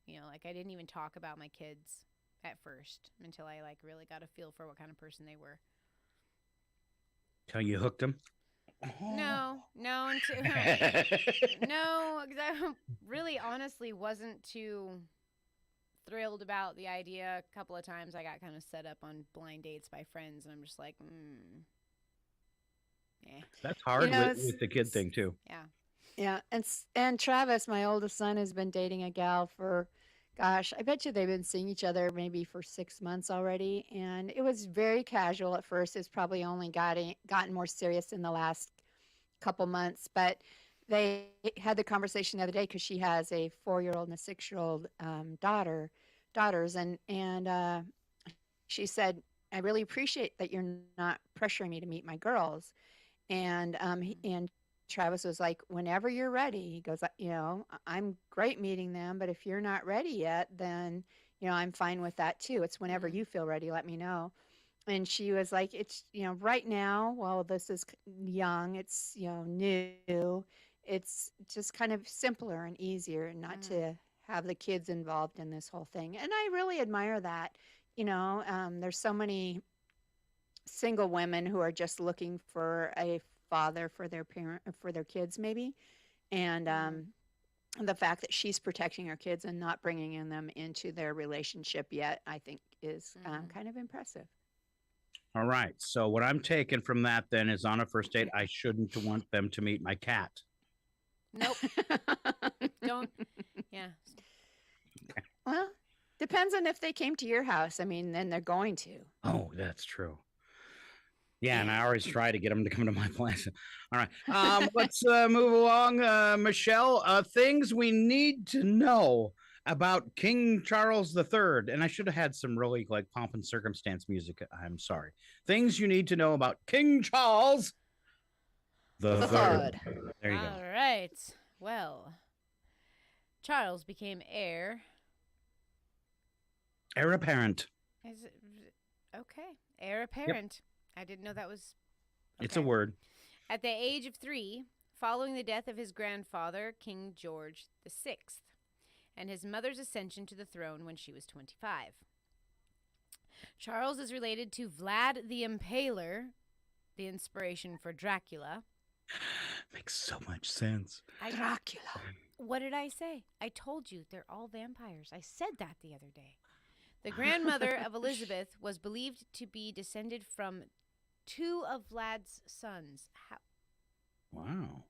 You know, like I didn't even talk about my kids at first until I like really got a feel for what kind of person they were. Till you hooked him. No, no, no, 'cause I really honestly wasn't too thrilled about the idea. A couple of times I got kind of set up on blind dates by friends, and I'm just like, yeah, That's hard know, with the kid thing too. yeah. Yeah, and Travis, my oldest son, has been dating a gal for, gosh, I bet you they've been seeing each other maybe for 6 months already, and it was very casual at first. It's probably only gotten more serious in the last couple months, but they had the conversation the other day because she has a 4-year-old and a 6-year-old daughters, and she said, "I really appreciate that you're not pressuring me to meet my girls," and and Travis was like, whenever you're ready, he goes, I'm great meeting them, but if you're not ready yet, then, I'm fine with that too. It's whenever you feel ready, let me know. And she was like, it's, right now, while this is young, it's, new, it's just kind of simpler and easier and not to have the kids involved in this whole thing. And I really admire that. There's so many single women who are just looking for a father for their kids maybe, and the fact that she's protecting her kids and not bringing them into their relationship yet, I think is kind of impressive. All right. So what I'm taking from that then is on a first date, I shouldn't want them to meet my cat. Nope. Don't. Yeah. Well, depends on if they came to your house. I mean, then they're going to. Oh, that's true. Yeah, and I always try to get them to come to my place. All right, let's move along. Michelle, things we need to know about King Charles III. And I should have had some really like pomp and circumstance music. I'm sorry. Things you need to know about King Charles the Third. There you go. All right. Well, Charles became heir. Heir apparent. Is it okay? Heir apparent. I didn't know that was. Okay. It's a word. At the age of 3, following the death of his grandfather, King George VI, and his mother's ascension to the throne when she was 25. Charles is related to Vlad the Impaler, the inspiration for Dracula. Makes so much sense. Dracula. What did I say? I told you they're all vampires. I said that the other day. The grandmother of Elizabeth was believed to be descended from 2 of Vlad's sons. Wow.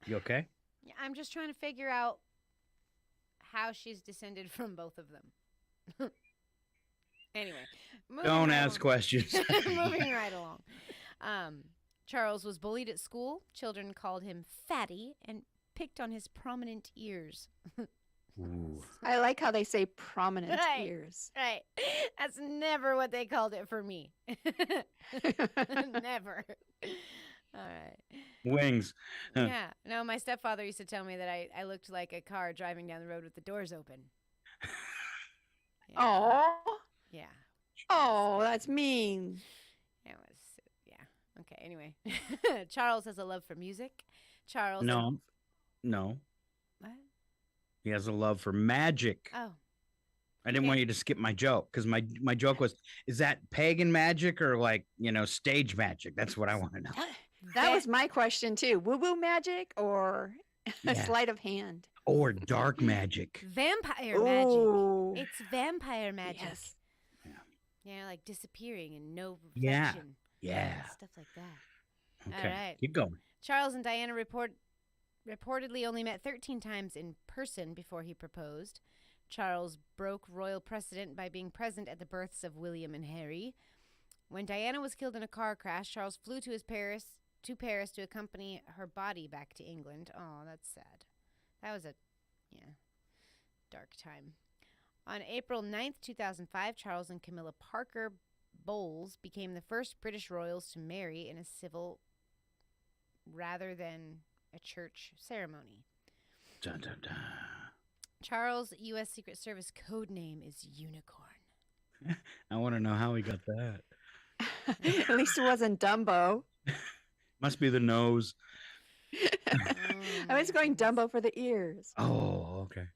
You okay? I'm just trying to figure out how she's descended from both of them. Anyway. Don't ask questions. Moving right along. Charles was bullied at school. Children called him Fatty and picked on his prominent ears. Ooh. I like how they say prominent Right. ears. Right. That's never what they called it for me. Never. All right. Wings. Yeah. No, my stepfather used to tell me that I looked like a car driving down the road with the doors open. Yeah. Oh, Yeah. oh, that's mean. It was, yeah. Okay, anyway. Charles has a love for music. Charles. No. What? He has a love for magic. Oh. I didn't Okay. want you to skip my joke because my joke was, is that pagan magic or like, stage magic? That's what I want to know. That was my question too. Woo-woo magic or a Yeah. sleight of hand? Or dark magic. Vampire Ooh. magic. It's vampire magic. Yes. Yeah, like disappearing and no Yeah. reflection. Yeah. Stuff like that. Okay. All right. Keep going. Charles and Diana reportedly only met 13 times in person before he proposed. Charles broke royal precedent by being present at the births of William and Harry. When Diana was killed in a car crash, Charles flew to Paris to accompany her body back to England. Oh, that's sad. That was a dark time. On April 9th, 2005, Charles and Camilla Parker Bowles became the first British royals to marry in a civil rather than a church ceremony. Dun, dun, dun. Charles' U.S. Secret Service code name is Unicorn. I want to know how he got that. At least it wasn't Dumbo. Must be the nose. I was going Dumbo for the ears. Oh, okay.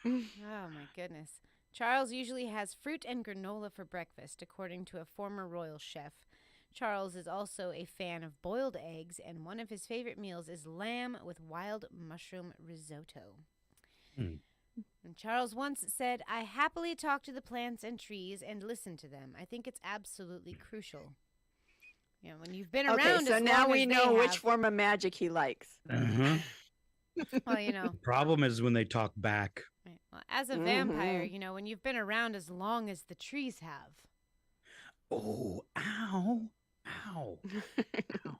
Oh, my goodness. Charles usually has fruit and granola for breakfast, according to a former royal chef. Charles is also a fan of boiled eggs, and one of his favorite meals is lamb with wild mushroom risotto. And Charles once said, "I happily talk to the plants and trees and listen to them. I think it's absolutely crucial." You know, when you've been around Okay, so as now long we as know they which have, form of magic he likes. Uh-huh. well, you know. The problem is when they talk back. Right. Well, as a vampire, you know, when you've been around as long as the trees have. Oh, ow. Ow. Ow.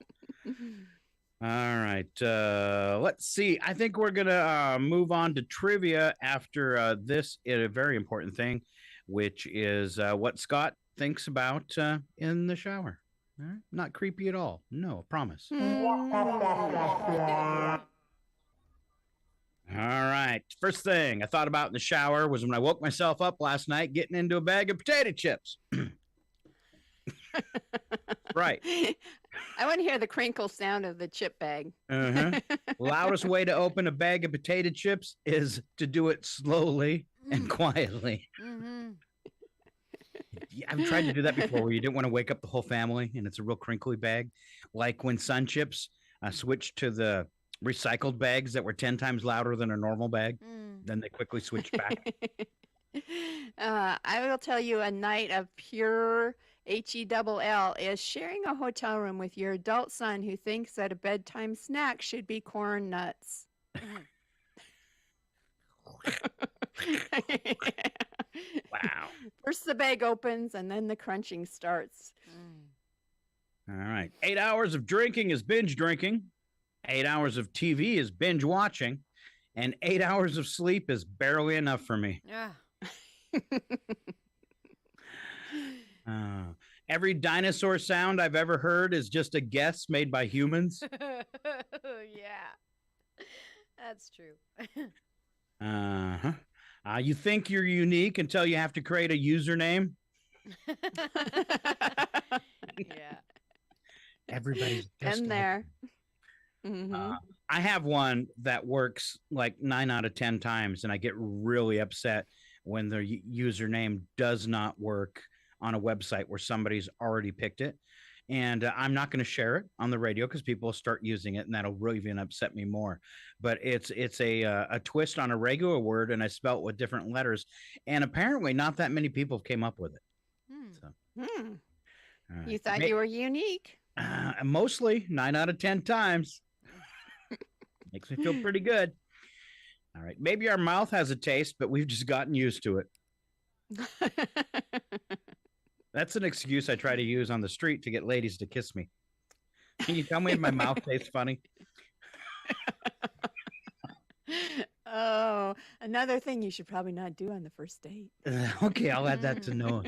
All right. Let's see. I think we're going to move on to trivia after this a very important thing, which is what Scott thinks about in the shower. All right? Not creepy at all. No, I promise. All right. First thing I thought about in the shower was when I woke myself up last night getting into a bag of potato chips. Right. I want to hear the crinkle sound of the chip bag. Uh-huh. Loudest way to open a bag of potato chips is to do it slowly and quietly. Mm-hmm. I've tried to do that before where you didn't want to wake up the whole family and it's a real crinkly bag. Like when Sun Chips switched to the recycled bags that were 10 times louder than a normal bag. Then they quickly switched back. I will tell you, a night of pure HELL is sharing a hotel room with your adult son who thinks that a bedtime snack should be corn nuts. Wow. First the bag opens and then the crunching starts. All right. 8 hours of drinking is binge drinking. 8 hours of TV is binge watching. And 8 hours of sleep is barely enough for me. Every dinosaur sound I've ever heard is just a guess made by humans. Yeah, that's true. You think you're unique until you have to create a username. Yeah. Everybody's just Been there. Mm-hmm. I have one that works like 9 out of 10 times, and I get really upset when the username does not work on a website where somebody's already picked it. And I'm not going to share it on the radio because people will start using it, and that'll really even upset me more. But it's a twist on a regular word, and I spell it with different letters. And apparently not that many people came up with it. So, You thought you were unique. Mostly 9 out of 10 times. Makes me feel pretty good. All right. Maybe our mouth has a taste, but we've just gotten used to it. That's an excuse I try to use on the street to get ladies to kiss me. Can you tell me if my mouth tastes funny? Oh, another thing you should probably not do on the first date. Okay, I'll add that to no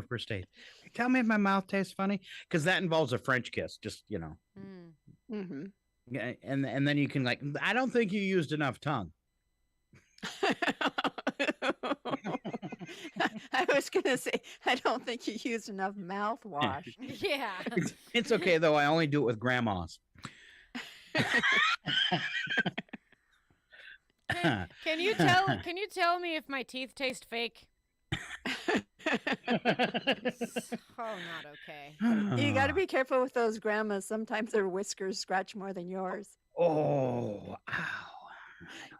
first date. Tell me if my mouth tastes funny, because that involves a French kiss. Just Mm-hmm. Yeah, and then you can I don't think you used enough tongue. I was going to say, I don't think you used enough mouthwash. Yeah. It's okay though. I only do it with grandmas. Can you tell me if my teeth taste fake? Oh, not okay. You got to be careful with those grandmas. Sometimes their whiskers scratch more than yours. Oh, ow.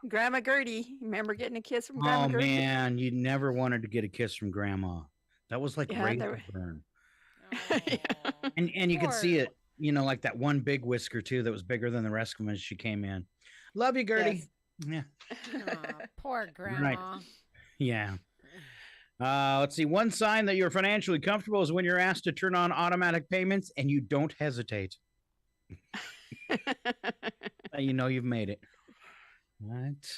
Grandma Gertie, remember getting a kiss from Grandma Gertie? Oh man, you never wanted to get a kiss from Grandma. That was like right were... burn. Oh, and you could see it, like that one big whisker too that was bigger than the rest of them as she came in. Love you, Gertie. Yes. Yeah. Aw, poor grandma. Right. Yeah. Let's see. One sign that you're financially comfortable is when you're asked to turn on automatic payments and you don't hesitate. You know you've made it. Let's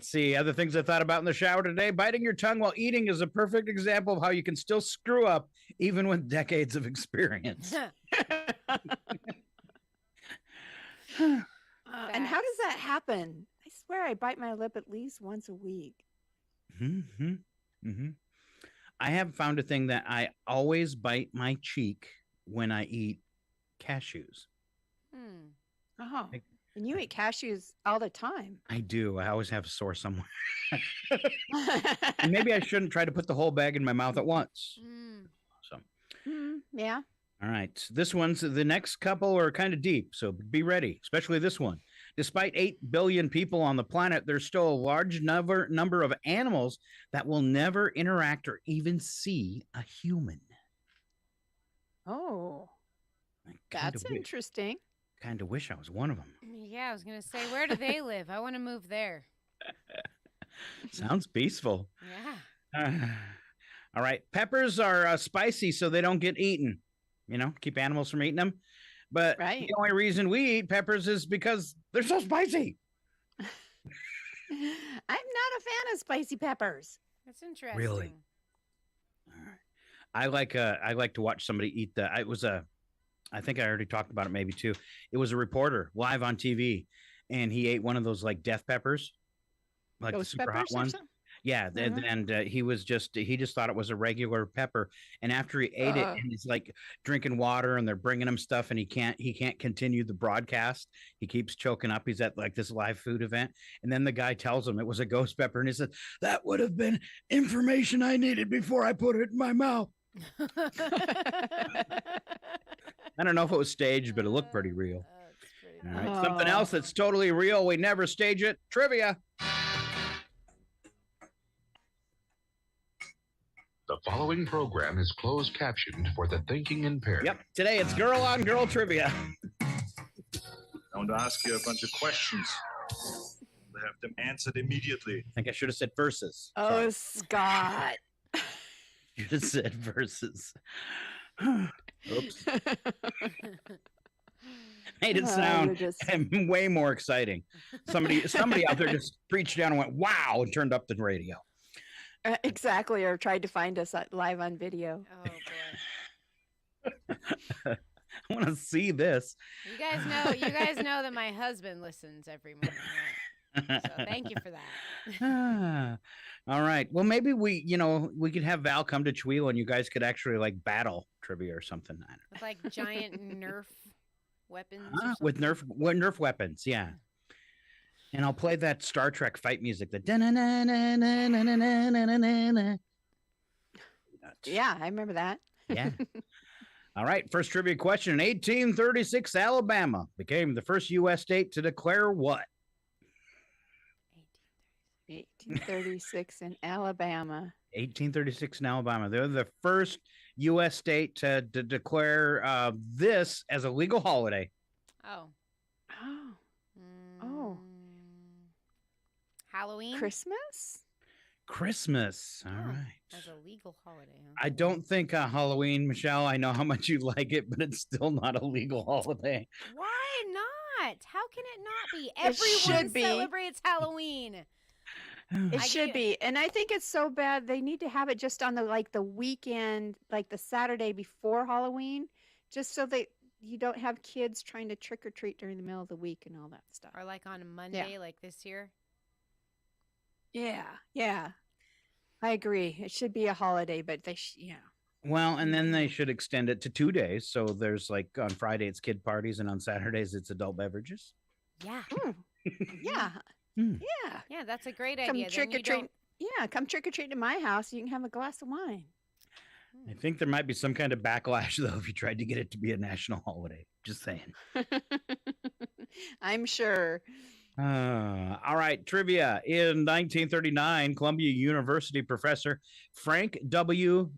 see. Other things I thought about in the shower today. Biting your tongue while eating is a perfect example of how you can still screw up even with decades of experience. And how does that happen? I swear I bite my lip at least once a week. I have found a thing that I always bite my cheek when I eat cashews. Oh, and you eat cashews all the time. I do. I always have a sore somewhere. And maybe I shouldn't try to put the whole bag in my mouth at once. So, yeah. all right. This one's the next couple are kind of deep, so be ready, especially this one. Despite 8 billion people on the planet, there's still a large number of animals that will never interact or even see a human. Oh, that's interesting. Kind of wish I was one of them. Yeah, I was going to say, where do they live? I want to move there. Sounds peaceful. Yeah. All right. Peppers are spicy so they don't get eaten. You know, keep animals from eating them. But the only reason we eat peppers is because they're so spicy. I'm not a fan of spicy peppers. That's interesting. Really? All right. I like to watch somebody eat I think I already talked about it maybe too. It was a reporter live on TV, and he ate one of those like death peppers, like the super hot ones. Yeah, and he just thought it was a regular pepper, and after he ate it, and he's like drinking water, and they're bringing him stuff, and he can't continue the broadcast. He keeps choking up. He's at like this live food event, and then the guy tells him it was a ghost pepper, and he said that would have been information I needed before I put it in my mouth. I don't know if it was staged, but it looked pretty real. All right, something else that's totally real. We never stage it. Trivia. The following program is closed captioned for the thinking impaired. Yep. Today it's girl on girl trivia. I want to ask you a bunch of questions. They have them answered immediately. I think I should have said versus. Oh, Scott. You should have said versus. Oops. Made it sound way more exciting. Somebody out there just reached down and went, wow, and turned up the radio. Exactly, or tried to find us live on video. Oh, boy. I want to see this. You guys know that my husband listens every morning, right? So thank you for that. All right. Well, maybe we could have Val come to Chihuahua and you guys could actually like battle trivia or something. With like giant Nerf weapons. With Nerf weapons, yeah. And I'll play that Star Trek fight music. Yeah, I remember that. Yeah. All right. First trivia question. In 1836, Alabama became the first U.S. state to declare what? 1836 in Alabama. 1836 in Alabama. They're the first U.S. state to declare this as a legal holiday. Oh. Halloween? Christmas. All right. As a legal holiday, huh? I don't think Halloween, Michelle. I know how much you like it, but it's still not a legal holiday. Why not? How can it not be? Everyone celebrates Halloween. It should be. And I think it's so bad. They need to have it just on the weekend, like the Saturday before Halloween, just so that you don't have kids trying to trick or treat during the middle of the week and all that stuff. Or like on a Monday, like this year. Yeah. I agree. It should be a holiday, but Well, and then they should extend it to 2 days. So there's like on Friday it's kid parties and on Saturdays it's adult beverages. Yeah. Yeah. Yeah, that's a great idea. Come trick or treat. Yeah, come trick or treat in my house. You can have a glass of wine. I think there might be some kind of backlash though if you tried to get it to be a national holiday. Just saying. I'm sure. All right, trivia. In 1939, Columbia University professor Frank W.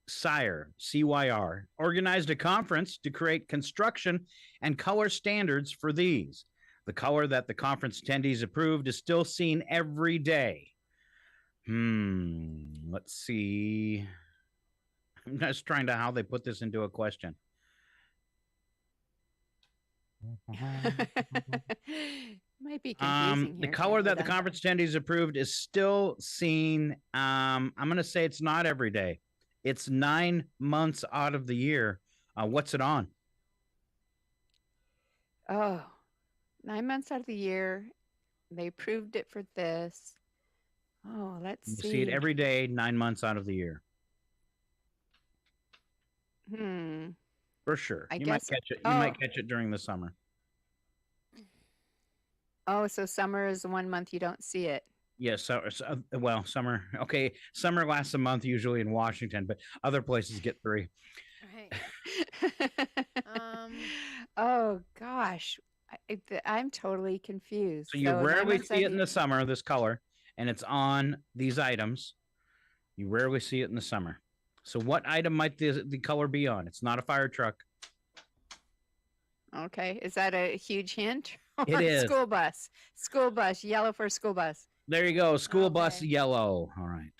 Cyr, CYR, organized a conference to create construction and color standards for these. The color that the conference attendees approved is still seen every day. Let's see. I'm just trying to how they put this into a question. Might be confusing The here, color trying to that the put on- conference attendees approved is still seen. I'm going to say it's not every day. It's 9 months out of the year. What's it on? Oh, 9 months out of the year. They approved it for this. Oh, let's You see. see it every day, 9 months out of the year. For sure. I You guess- might catch it. You might catch it during the summer. Oh, so summer is the 1 month you don't see it. Yes. Well, summer. Okay. Summer lasts a month usually in Washington, but other places get 3. Right. Oh gosh, I'm totally confused. So you 9 rarely months see out it of in the summer, this color, and it's on these items. You rarely see it in the summer. So what item might the color be on? It's not a fire truck. Okay, is that a huge hint? It Or is. School bus. School bus. Yellow for school bus. There you go. School bus Okay. yellow. All right.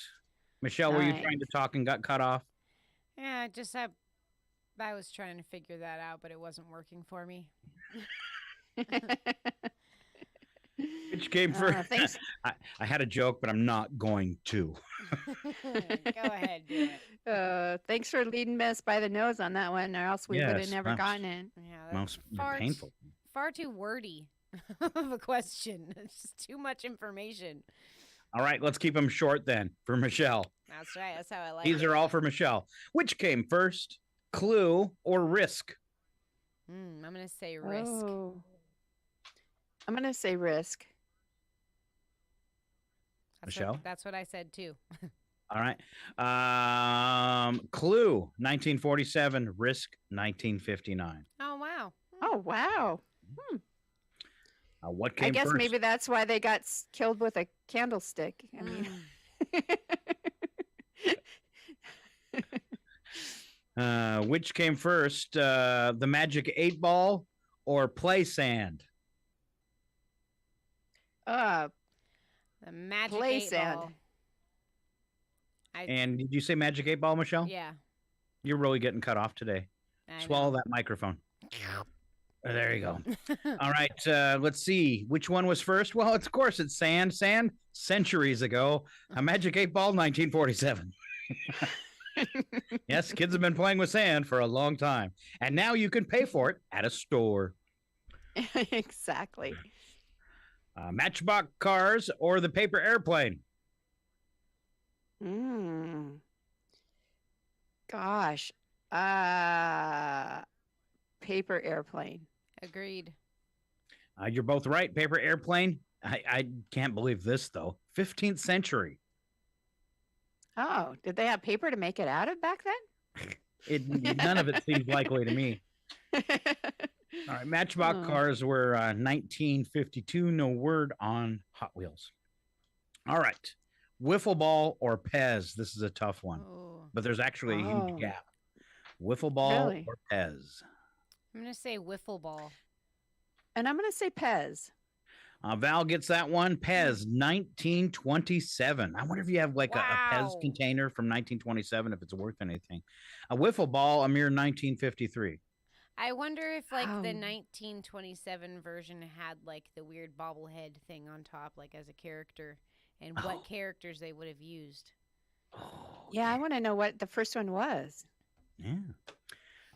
Michelle, were you Nice. trying to talk and got cut off? Yeah, just I was trying to figure that out, but it wasn't working for me. Which came first? Thanks. I had a joke, but I'm not going to. Go ahead, do it. Thanks for leading us by the nose on that one, or else we would have Yes, never that's- gotten it. Yeah, that's Most far painful. far too wordy of a question. It's just too much information. All right, let's keep them short then for Michelle. That's right. That's how I like These it. are all for Michelle. Which came first, Clue or Risk? I'm gonna say risk. Oh. I'm gonna say risk. Michelle? That's what I said too. All right. Clue, 1947, Risk, 1959. Oh wow. Oh wow. What came I guess first? maybe that's why they got killed with a candlestick. I mean, Which came first, the Magic 8 Ball or Play Sand? The magic Play 8 sand. ball. And did you say Magic 8 Ball, Michelle? Yeah. You're really getting cut off today. I Swallow know. that microphone. There you go. All right. Let's see. Which one was first? Well, of course, it's sand. Sand, centuries ago. A Magic 8 Ball, 1947. Yes, kids have been playing with sand for a long time. And now you can pay for it at a store. exactly. Matchbox cars or the paper airplane? Gosh. Paper airplane. Agreed. You're both right. Paper airplane. I can't believe this, though. 15th century. Oh, did they have paper to make it out of back then? None of it seems likely to me. All right. Matchbox cars were 1952. No word on Hot Wheels. All right. Wiffle ball or Pez? This is a tough one, Oh. but there's actually a Oh. huge gap. Wiffle ball Really? or Pez? I'm gonna say wiffle ball. And I'm going to say Pez. Val gets that one. Pez, 1927. I wonder if you have like a Pez Wow. container from 1927, if it's worth anything. A wiffle ball, a mere 1953. I wonder if like the Wow. 1927 version had like the weird bobblehead thing on top, like as a character, and Oh. what characters they would have used. Yeah, I want to know what the first one was. Yeah.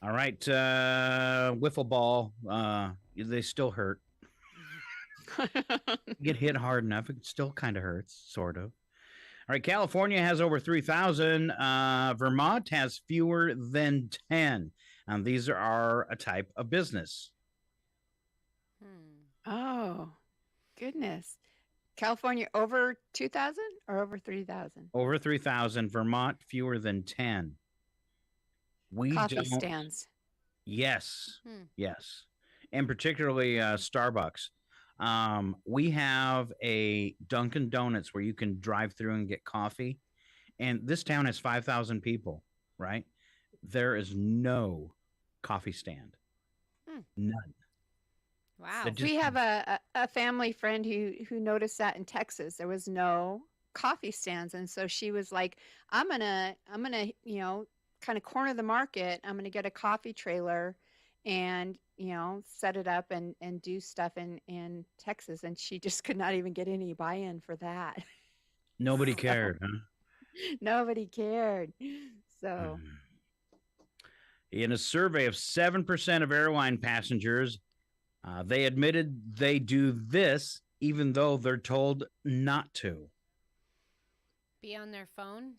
All right. Wiffle ball. They still hurt. Get hit hard enough, it still kind of hurts, sort of. All right. California has over 3,000. Vermont has fewer than 10. And these are a type of business. Oh, goodness. California over 2,000 or over 3,000? Over 3,000. Vermont fewer than 10. We Coffee don't. stands. Yes. Hmm. Yes. And particularly Starbucks. We have a Dunkin' Donuts where you can drive through and get coffee. And this town has 5,000 people, right? There is no coffee stand. None. Wow. That just- We have a family friend who noticed that in Texas. There was no coffee stands. And so she was like, I'm gonna, kind of corner the market. I'm gonna get a coffee trailer and, set it up and do stuff in Texas. And she just could not even get any buy-in for that. Nobody cared, huh? Nobody cared. So in a survey of 7% of airline passengers, they admitted they do this even though they're told not to. Be on their phone?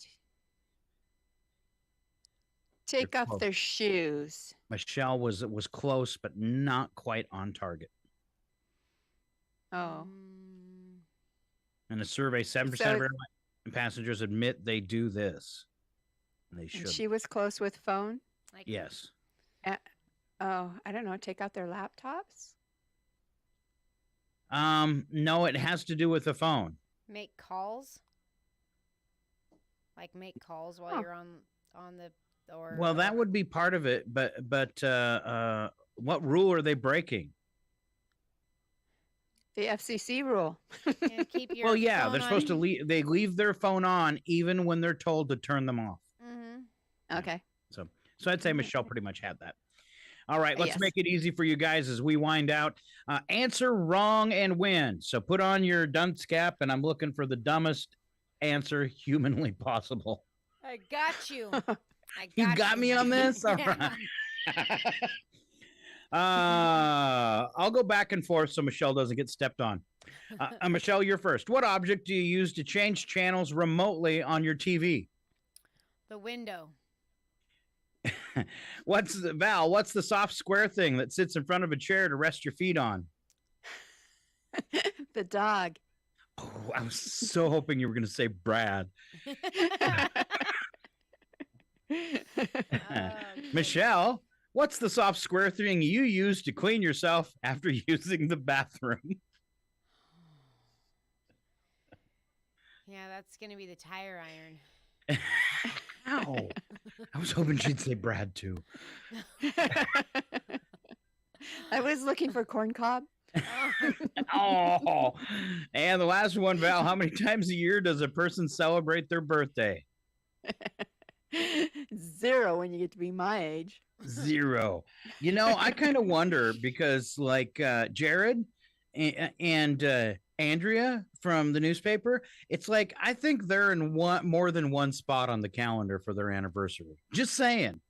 Take off their shoes. Michelle was close, but not quite on target. Oh. In a survey, 7% of airline passengers admit they do this. They should. And she was close with phone? Yes. I don't know. Take out their laptops? No, it has to do with the phone. Make calls? Like make calls while you're on the or well, that would be part of it, but what rule are they breaking? The FCC rule. Yeah, keep your well, yeah, phone they're supposed to leave. They leave their phone on even when they're told to turn them off. Mm-hmm. Okay. So I'd say Michelle pretty much had that. All right, let's Yes. make it easy for you guys as we wind out. Answer wrong and win. So put on your dunce cap, and I'm looking for the dumbest answer humanly possible. I got you. You got me on this? All right. I'll go back and forth so Michelle doesn't get stepped on. Michelle, you're first. What object do you use to change channels remotely on your TV? The window. What's the soft square thing that sits in front of a chair to rest your feet on? The dog. Oh, I was so hoping you were going to say Brad. Michelle, what's the soft square thing you use to clean yourself after using the bathroom? Yeah, that's going to be the tire iron. Ow. I was hoping she'd say Brad too. I was looking for corn cob. Oh, and the last one, Val, how many times a year does a person celebrate their birthday? 0 when you get to be my age. 0. I kind of wonder because like Jared and Andrea from the newspaper, it's like I think they're in more than one spot on the calendar for their anniversary. Just saying.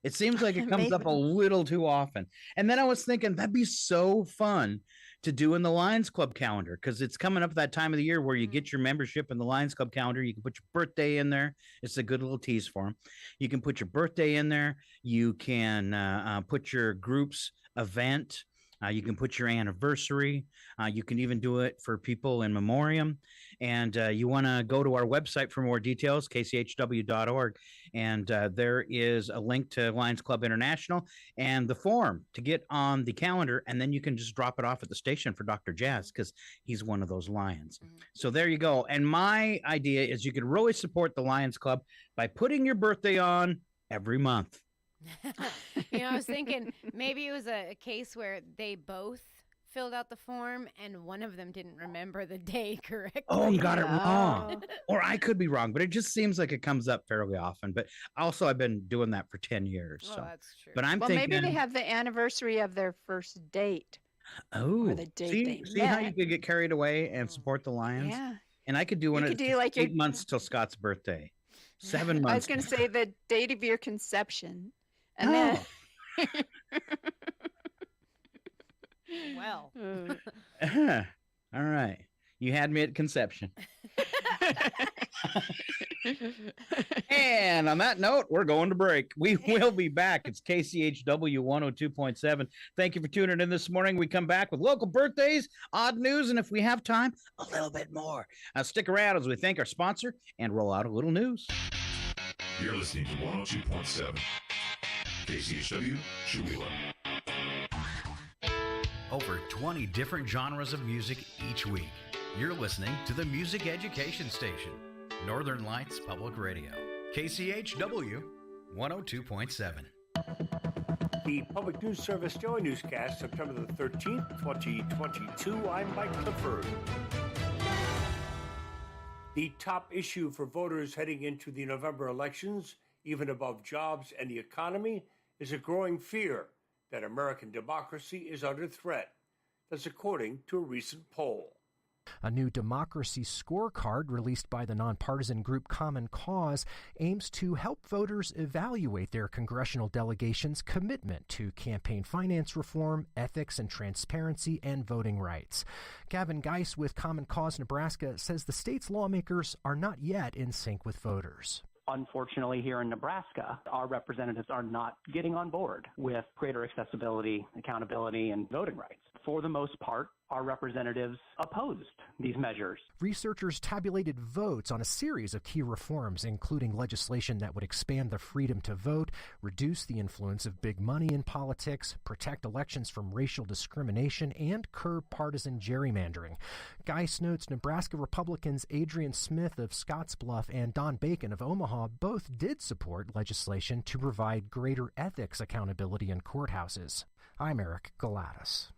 It seems like it comes up a little too often. And then I was thinking that'd be so fun to do in the Lions Club calendar because it's coming up that time of the year where you get your membership in the Lions Club calendar. You can put your birthday in there. It's a good little tease for them. You can put your birthday in there. You can put your group's event. You can put your anniversary. You can even do it for people in memoriam. And you want to go to our website for more details, kchw.org. And there is a link to Lions Club International and the form to get on the calendar. And then you can just drop it off at the station for Dr. Jazz because he's one of those Lions. Mm-hmm. So there you go. And my idea is you can really support the Lions Club by putting your birthday on every month. I was thinking maybe it was a case where they both filled out the form and one of them didn't remember the day correctly. Oh, got it wrong. Or I could be wrong, but it just seems like it comes up fairly often. But also I've been doing that for 10 years. So that's true. But I'm thinking maybe they have the anniversary of their first date. Oh, or the date see how you could get carried away and support the Lions? Yeah. And I could do one of like 8 months till Scott's birthday. 7 months. I was going to say the date of your conception. And then well. All right. You had me at conception. And on that note, we're going to break. We will be back. It's KCHW 102.7. Thank you for tuning in this morning. We come back with local birthdays, odd news, and if we have time, a little bit more. Stick around as we thank our sponsor and roll out a little news. You're listening to 102.7. KCHW, Shawila. Over 20 different genres of music each week. You're listening to the Music Education Station, Northern Lights Public Radio, KCHW 102.7. The Public News Service Daily Newscast, September the 13th, 2022. I'm Mike Clifford. The top issue for voters heading into the November elections, even above jobs and the economy, is a growing fear that American democracy is under threat. That's according to a recent poll. A new democracy scorecard released by the nonpartisan group Common Cause aims to help voters evaluate their congressional delegation's commitment to campaign finance reform, ethics and transparency, and voting rights. Gavin Geis with Common Cause Nebraska says the state's lawmakers are not yet in sync with voters. Unfortunately, here in Nebraska, our representatives are not getting on board with greater accessibility, accountability, and voting rights. For the most part, our representatives opposed these measures. Researchers tabulated votes on a series of key reforms, including legislation that would expand the freedom to vote, reduce the influence of big money in politics, protect elections from racial discrimination, and curb partisan gerrymandering. Geis notes Nebraska Republicans Adrian Smith of Scottsbluff and Don Bacon of Omaha both did support legislation to provide greater ethics accountability in courthouses. I'm Eric Galatas.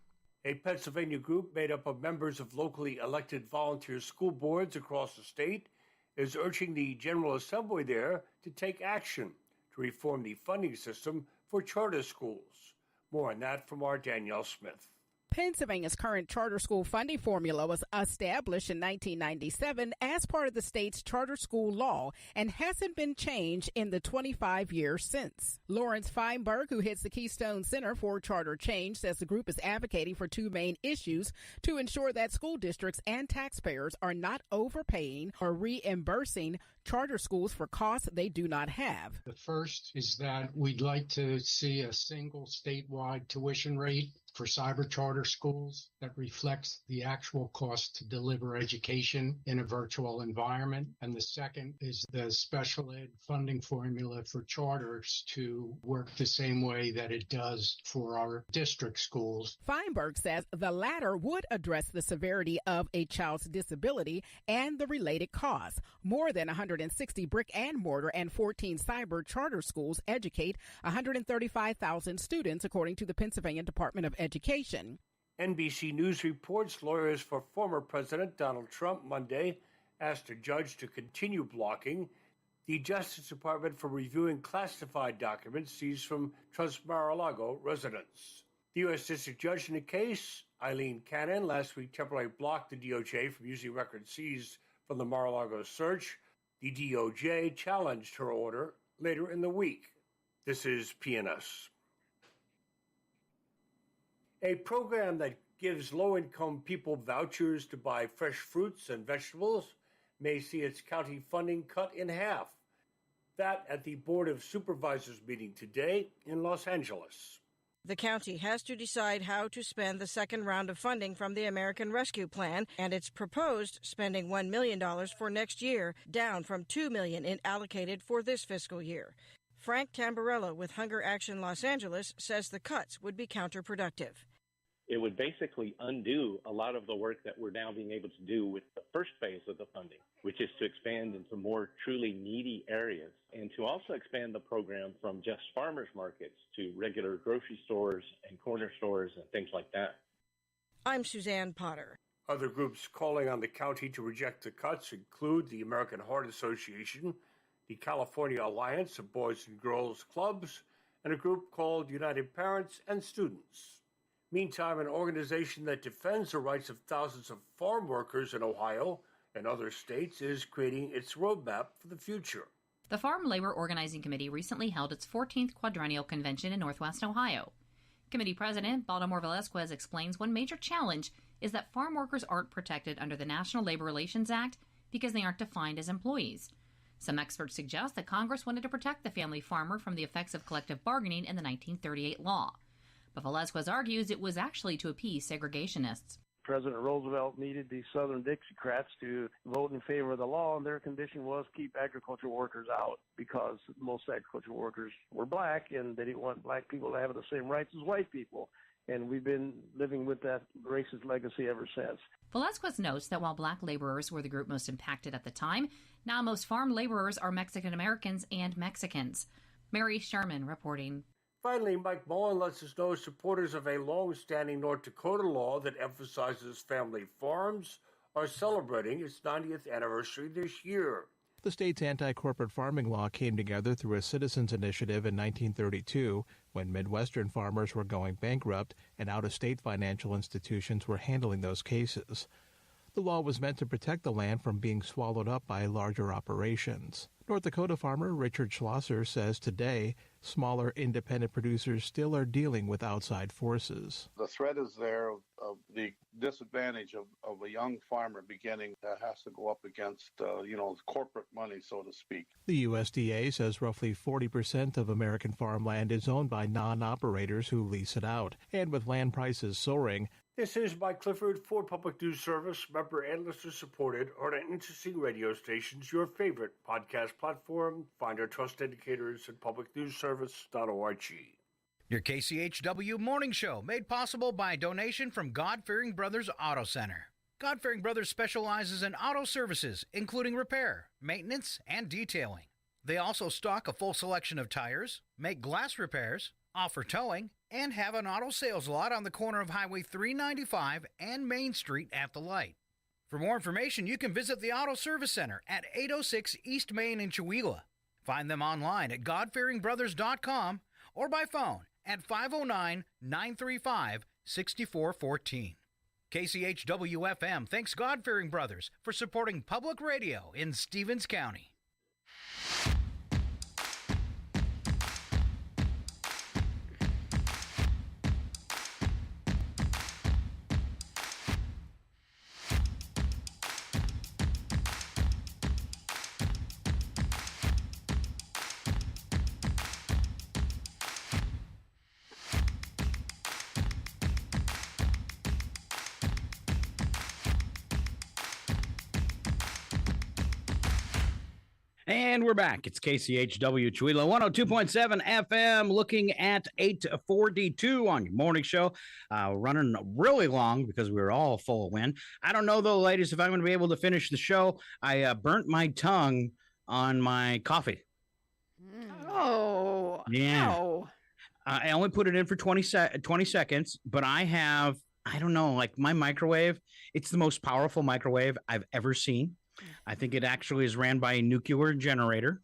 A Pennsylvania group made up of members of locally elected volunteer school boards across the state is urging the General Assembly there to take action to reform the funding system for charter schools. More on that from our Danielle Smith. Pennsylvania's current charter school funding formula was established in 1997 as part of the state's charter school law and hasn't been changed in the 25 years since. Lawrence Feinberg, who heads the Keystone Center for Charter Change, says the group is advocating for two main issues to ensure that school districts and taxpayers are not overpaying or reimbursing charter schools for costs they do not have. The first is that we'd like to see a single statewide tuition rate for cyber charter schools that reflects the actual cost to deliver education in a virtual environment. And the second is the special ed funding formula for charters to work the same way that it does for our district schools. Feinberg says the latter would address the severity of a child's disability and the related costs. More than 160 brick and mortar and 14 cyber charter schools educate 135,000 students, according to the Pennsylvania Department of Education. NBC News reports lawyers for former President Donald Trump Monday asked a judge to continue blocking the Justice Department from reviewing classified documents seized from Trump's Mar-a-Lago residence. The U.S. District Judge in the case, Eileen Cannon, last week temporarily blocked the DOJ from using records seized from the Mar-a-Lago search. The DOJ challenged her order later in the week. This is PNS. A program that gives low-income people vouchers to buy fresh fruits and vegetables may see its county funding cut in half. That at the Board of Supervisors meeting today in Los Angeles. The county has to decide how to spend the second round of funding from the American Rescue Plan, and it's proposed spending $1 million for next year, down from $2 million allocated for this fiscal year. Frank Tamburello with Hunger Action Los Angeles says the cuts would be counterproductive. It would basically undo a lot of the work that we're now being able to do with the first phase of the funding, which is to expand into more truly needy areas and to also expand the program from just farmers markets to regular grocery stores and corner stores and things like that. I'm Suzanne Potter. Other groups calling on the county to reject the cuts include the American Heart Association, the California Alliance of Boys and Girls Clubs, and a group called United Parents and Students. Meantime, an organization that defends the rights of thousands of farm workers in Ohio and other states is creating its roadmap for the future. The Farm Labor Organizing Committee recently held its 14th quadrennial convention in Northwest Ohio. Committee President Baltimore Velasquez explains one major challenge is that farm workers aren't protected under the National Labor Relations Act because they aren't defined as employees. Some experts suggest that Congress wanted to protect the family farmer from the effects of collective bargaining in the 1938 law. But Velasquez argues it was actually to appease segregationists. President Roosevelt needed the Southern Dixiecrats to vote in favor of the law, and their condition was keep agricultural workers out because most agricultural workers were black, and they didn't want black people to have the same rights as white people. And we've been living with that racist legacy ever since. Velasquez notes that while black laborers were the group most impacted at the time, now most farm laborers are Mexican Americans and Mexicans. Mary Sherman reporting. Finally, Mike Mullen lets us know supporters of a long-standing North Dakota law that emphasizes family farms are celebrating its 90th anniversary this year. The state's anti-corporate farming law came together through a citizens' initiative in 1932 when Midwestern farmers were going bankrupt and out-of-state financial institutions were handling those cases. The law was meant to protect the land from being swallowed up by larger operations. North Dakota farmer Richard Schlosser says today, smaller independent producers still are dealing with outside forces. The threat is there of the disadvantage of a young farmer beginning that has to go up against, corporate money, so to speak. The USDA says roughly 40% of American farmland is owned by non-operators who lease it out. And with land prices soaring, This is Mike Clifford for Public News Service, member and listener supported on an interesting radio stations, your favorite podcast platform. Find our trust indicators at publicnewsservice.org. Your KCHW Morning Show, made possible by a donation from God-Fearing Brothers Auto Center. God-Fearing Brothers specializes in auto services, including repair, maintenance, and detailing. They also stock a full selection of tires, make glass repairs, offer towing, and have an auto sales lot on the corner of Highway 395 and Main Street at the light. For more information, you can visit the Auto Service Center at 806 East Main in Chewelah. Find them online at godfearingbrothers.com or by phone at 509-935-6414. KCHW FM thanks God-Fearing Brothers for supporting public radio in Stevens County. And we're back. It's KCHW Chewelah 102.7 FM, looking at 8:42 on your morning show. Running really long because we were all full of wind. I don't know, though, ladies, if I'm going to be able to finish the show. I burnt my tongue on my coffee. Oh, yeah. no. I only put it in for 20 seconds, but I don't know, like my microwave, it's the most powerful microwave I've ever seen. I think it actually is ran by a nuclear generator.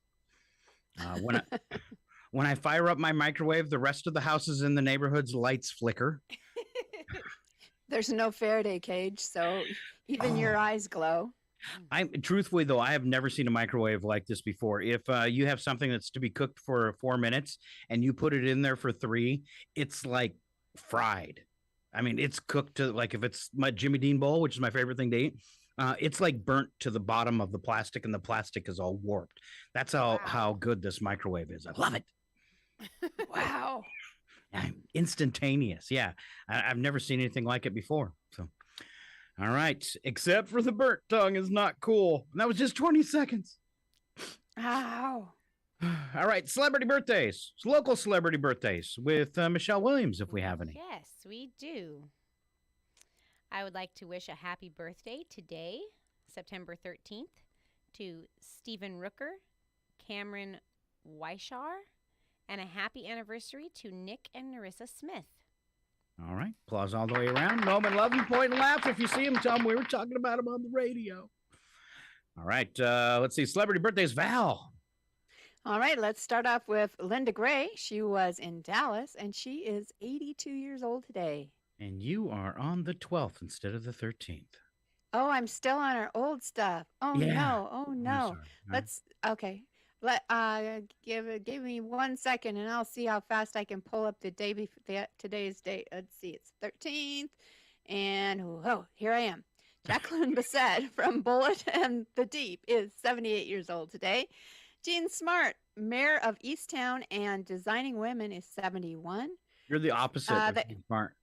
When I fire up my microwave, the rest of the houses in the neighborhood's lights flicker. There's no Faraday cage, so even your eyes glow. Truthfully, though, I have never seen a microwave like this before. If you have something that's to be cooked for 4 minutes and you put it in there for 3, it's like fried. I mean, it's cooked to, like, if it's my Jimmy Dean bowl, which is my favorite thing to eat, it's like burnt to the bottom of the plastic, and the plastic is all warped. That's how good this microwave is. I love it. Wow. Instantaneous. Yeah. I've never seen anything like it before. So, all right. Except for the burnt tongue is not cool. And that was just 20 seconds. Ow. All right. Celebrity birthdays. Local celebrity birthdays with Michelle Williams, if we have any. Yes, we do. I would like to wish a happy birthday today, September 13th, to Stephen Rooker, Cameron Weishar, and a happy anniversary to Nick and Narissa Smith. All right. Applause all the way around. Moment, love you, point and laugh. If you see him, tell him we were talking about him on the radio. All right. Let's see. Celebrity birthdays. Val. All right. Let's start off with Linda Gray. She was in Dallas, and she is 82 years old today. And you are on the 12th instead of the 13th. Oh, I'm still on our old stuff. Oh, Yeah. no. Oh, no. Okay. Give me 1 second, and I'll see how fast I can pull up the day today's date. Let's see. It's 13th. And, here I am. Jacqueline Bissett from Bullitt and the Deep is 78 years old today. Jean Smart, mayor of Easttown and Designing Women, is 71. You're the opposite of smart.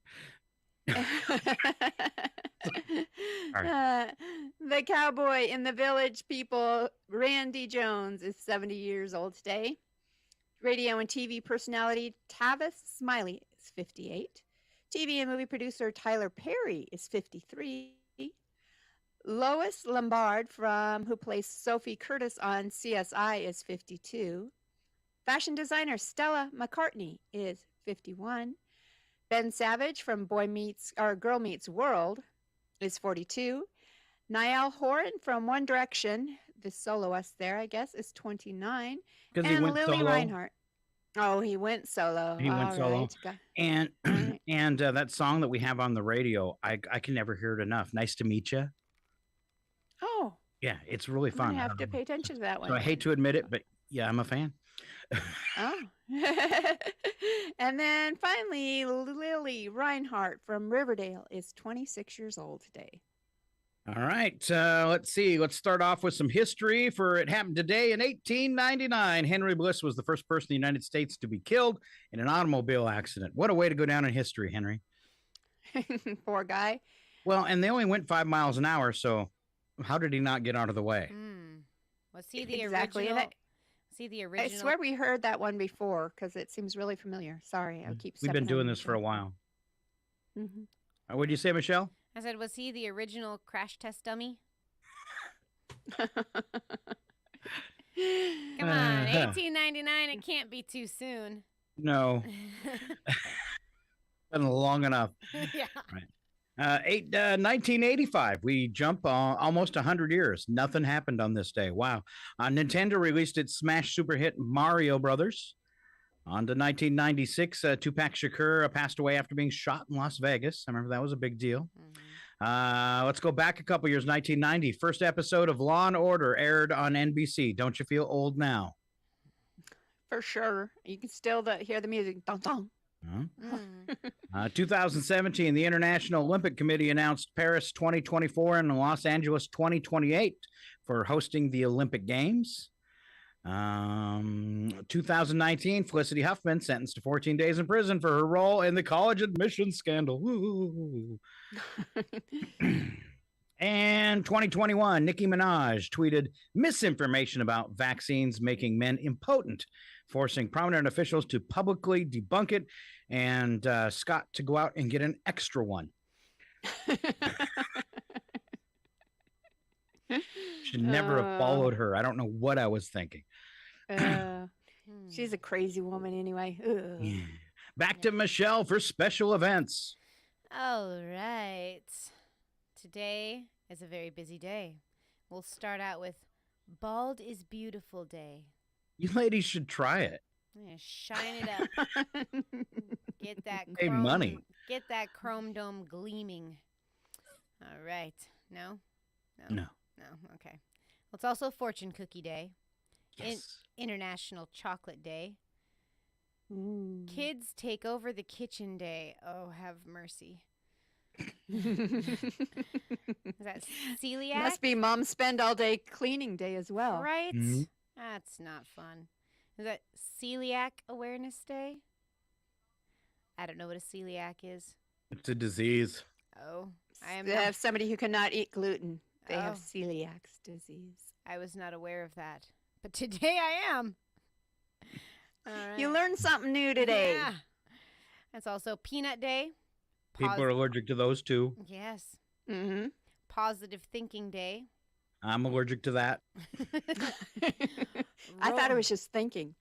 The cowboy in the Village People, Randy Jones, is 70 years old today. Radio and TV personality Tavis Smiley is 58. TV and movie producer Tyler Perry is 53. Lois Lombard, who plays Sophie Curtis on CSI, is 52. Fashion designer Stella McCartney is 51. Ben Savage from Girl Meets World is 42. Niall Horan from One Direction, the soloist there, I guess, is 29. Because and he went Lily solo. Reinhardt. Oh, he went solo. He went All solo. right. Got- And and that song that we have on the radio, I can never hear it enough. Nice to meet you. Oh, Yeah, it's really I'm fun. gonna have to pay attention to that one. So I hate to admit it, but yeah, I'm a fan. Oh. And then finally, Lily Reinhardt from Riverdale is 26 years old today. All right, let's see. Let's start off with some history. For it happened today in 1899. Henry Bliss was the first person in the United States to be killed in an automobile accident. What a way to go down in history, Henry. Poor guy. Well, and they only went 5 miles an hour, so how did he not get out of the way? Was he the Exactly. original? And Was he the I original? swear we heard that one before because it seems really familiar. Sorry, I keep. We've been doing this for a while. Mm-hmm. What did you say, Michelle? I said, was he the original crash test dummy? Come on, 1899. It can't be too soon. No. Been long enough. Yeah. Right. 1985. We jump almost 100 years. Nothing happened on this day. Wow. Nintendo released its smash super hit Mario Brothers. On to 1996, Tupac Shakur passed away after being shot in Las Vegas. I remember that was a big deal. Let's go back a couple years. 1990, first episode of Law and Order aired on NBC. Don't you feel old now? For sure. You can still hear the music. Dun, dun. 2017, the International Olympic Committee announced Paris 2024 and Los Angeles 2028 for hosting the Olympic Games. 2019, Felicity Huffman sentenced to 14 days in prison for her role in the college admissions scandal. And 2021, Nicki Minaj tweeted misinformation about vaccines making men impotent, forcing prominent officials to publicly debunk it, and Scott to go out and get an extra one. Should never have followed her. I don't know what I was thinking. She's a crazy woman anyway. Ugh. Back to Michelle for special events. All right. Today is a very busy day. We'll start out with Bald is Beautiful Day. You ladies should try it. Yeah, shine it up. Get that Pay money. Get that chrome dome gleaming. All right. No? No. Okay. Well, it's also Fortune Cookie Day. Yes. International Chocolate Day. Kids Take Over the Kitchen Day. Oh, have mercy. Is that celiac? Must be Mom Spend All Day Cleaning Day as well. Right? That's not fun. Is that Celiac Awareness Day? I don't know what a celiac is. It's a disease. Oh, I am. They have somebody who cannot eat gluten. They have Oh. celiac disease. I was not aware of that, but today I am. All right. You learned something new today. Yeah. That's also Peanut Day. People are allergic to those too. Yes. Mm-hmm. Positive Thinking Day. I'm allergic to that. I thought it was just thinking.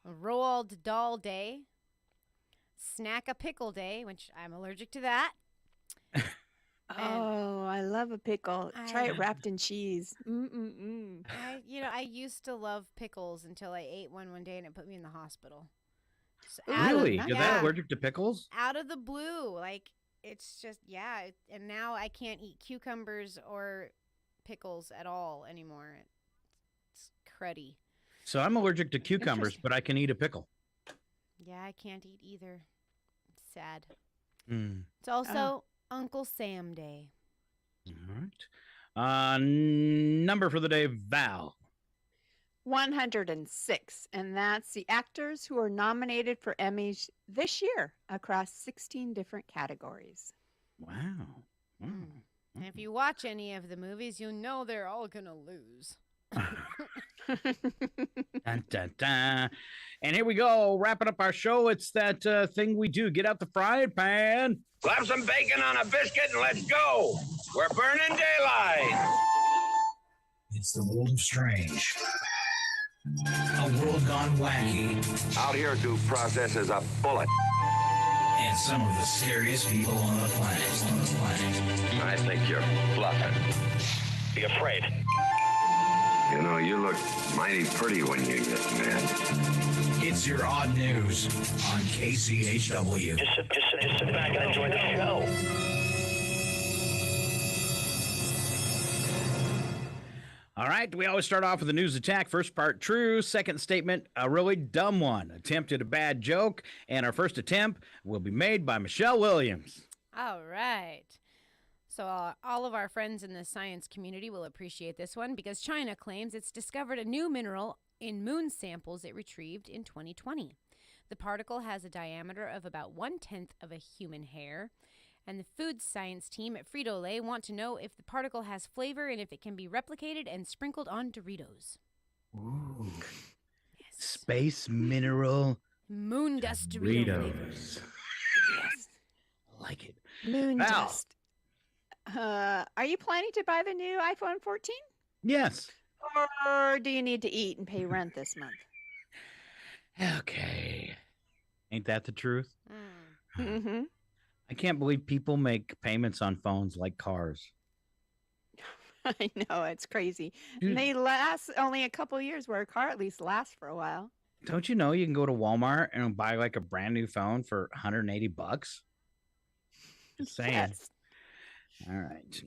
Roald Dahl Day. Snack a Pickle Day, which I'm allergic to that. Oh, I love a pickle. Try it wrapped in cheese. Mm-mm-mm. I used to love pickles until I ate one day and it put me in the hospital. Really? You're that allergic to pickles? Out of the blue. Like, it's just, and now I can't eat cucumbers or pickles at all anymore. It's cruddy. So I'm allergic to cucumbers, but I can eat a pickle. Yeah, I can't eat either. It's sad. Mm. It's also Uncle Sam Day. All right. Number for the day, Val. 106. And that's the actors who are nominated for Emmys this year across 16 different categories. Wow. And if you watch any of the movies, you know they're all going to lose. Dun, dun, dun. And here we go, wrapping up our show. It's that thing we do. Get out the frying pan. Slap some bacon on a biscuit and let's go. We're burning daylight. It's the world of strange. A world gone wacky. Out here, due process is a bullet. and some of the scariest people on the planet. I think you're bluffing. Be afraid. You know, you look mighty pretty when you get mad. It's your odd news on KCHW. Just sit back and enjoy the show. All right, we always start off with a news attack. First part, true. Second statement, a really dumb one. Attempted a bad joke, and our first attempt will be made by Michelle Williams. All right. So all of our friends in the science community will appreciate this one because China claims it's discovered a new mineral in moon samples it retrieved in 2020. The particle has a diameter of about 1/10 of a human hair. And the food science team at Frito-Lay want to know if the particle has flavor and if it can be replicated and sprinkled on Doritos. Ooh. Yes. Space mineral. Moon dust Dorito flavors. Yes. I like it. Moon dust. Are you planning to buy the new iPhone 14? Yes. Or do you need to eat and pay rent this month? Okay. Ain't that the truth? Mm-hmm. I can't believe people make payments on phones like cars. I know, it's crazy. Dude. And they last only a couple years, where a car at least lasts for a while. Don't you know you can go to Walmart and buy like a brand new phone for $180? Just saying. Yes. All right.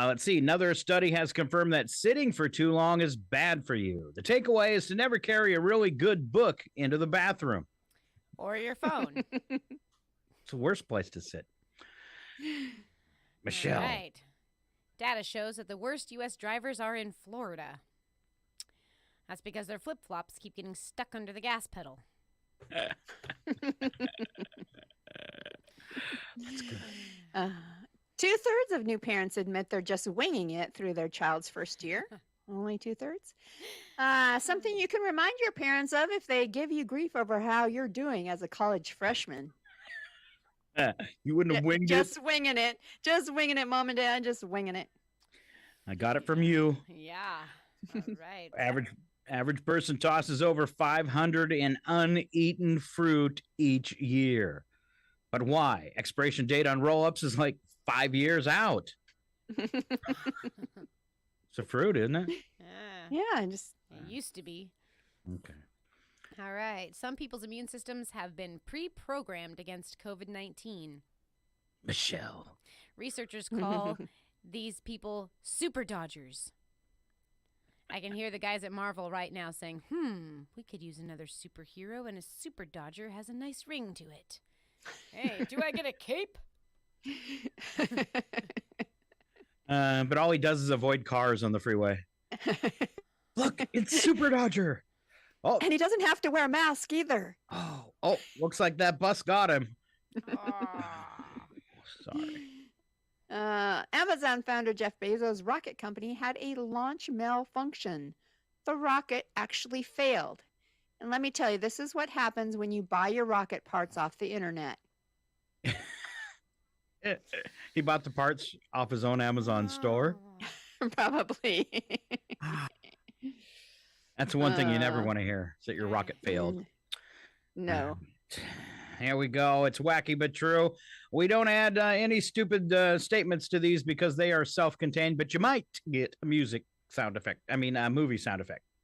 Let's see. Another study has confirmed that sitting for too long is bad for you. The takeaway is to never carry a really good book into the bathroom. Or your phone. It's the worst place to sit. Michelle. All right. Data shows that the worst U.S. drivers are in Florida. That's because their flip-flops keep getting stuck under the gas pedal. That's good. 2/3 of new parents admit they're just winging it through their child's first year. Only 2/3. Something you can remind your parents of if they give you grief over how you're doing as a college freshman. You wouldn't have winged Just it? winging it. Just winging it, Mom and Dad. Just winging it. I got it from you. Yeah. All right. Average person tosses over 500 in uneaten fruit each year. But why? Expiration date on roll-ups is like 5 years out. It's a fruit, isn't it? Yeah, It used to be. Okay. All right. Some people's immune systems have been pre-programmed against COVID-19. Michelle. Researchers call these people super dodgers. I can hear the guys at Marvel right now saying, we could use another superhero, and a super dodger has a nice ring to it. Hey, do I get a cape? But all he does is avoid cars on the freeway. Look, it's Super Dodger. Oh, and he doesn't have to wear a mask either. Oh, looks like that bus got him. Sorry. Amazon founder Jeff Bezos' rocket company had a launch malfunction. The rocket actually failed. And let me tell you, this is what happens when you buy your rocket parts off the internet. He bought the parts off his own Amazon store. Probably. That's the one thing you never want to hear, is that your rocket failed. No. Here we go. It's wacky but true. We don't add any stupid statements to these because they are self-contained, but you might get a movie sound effect.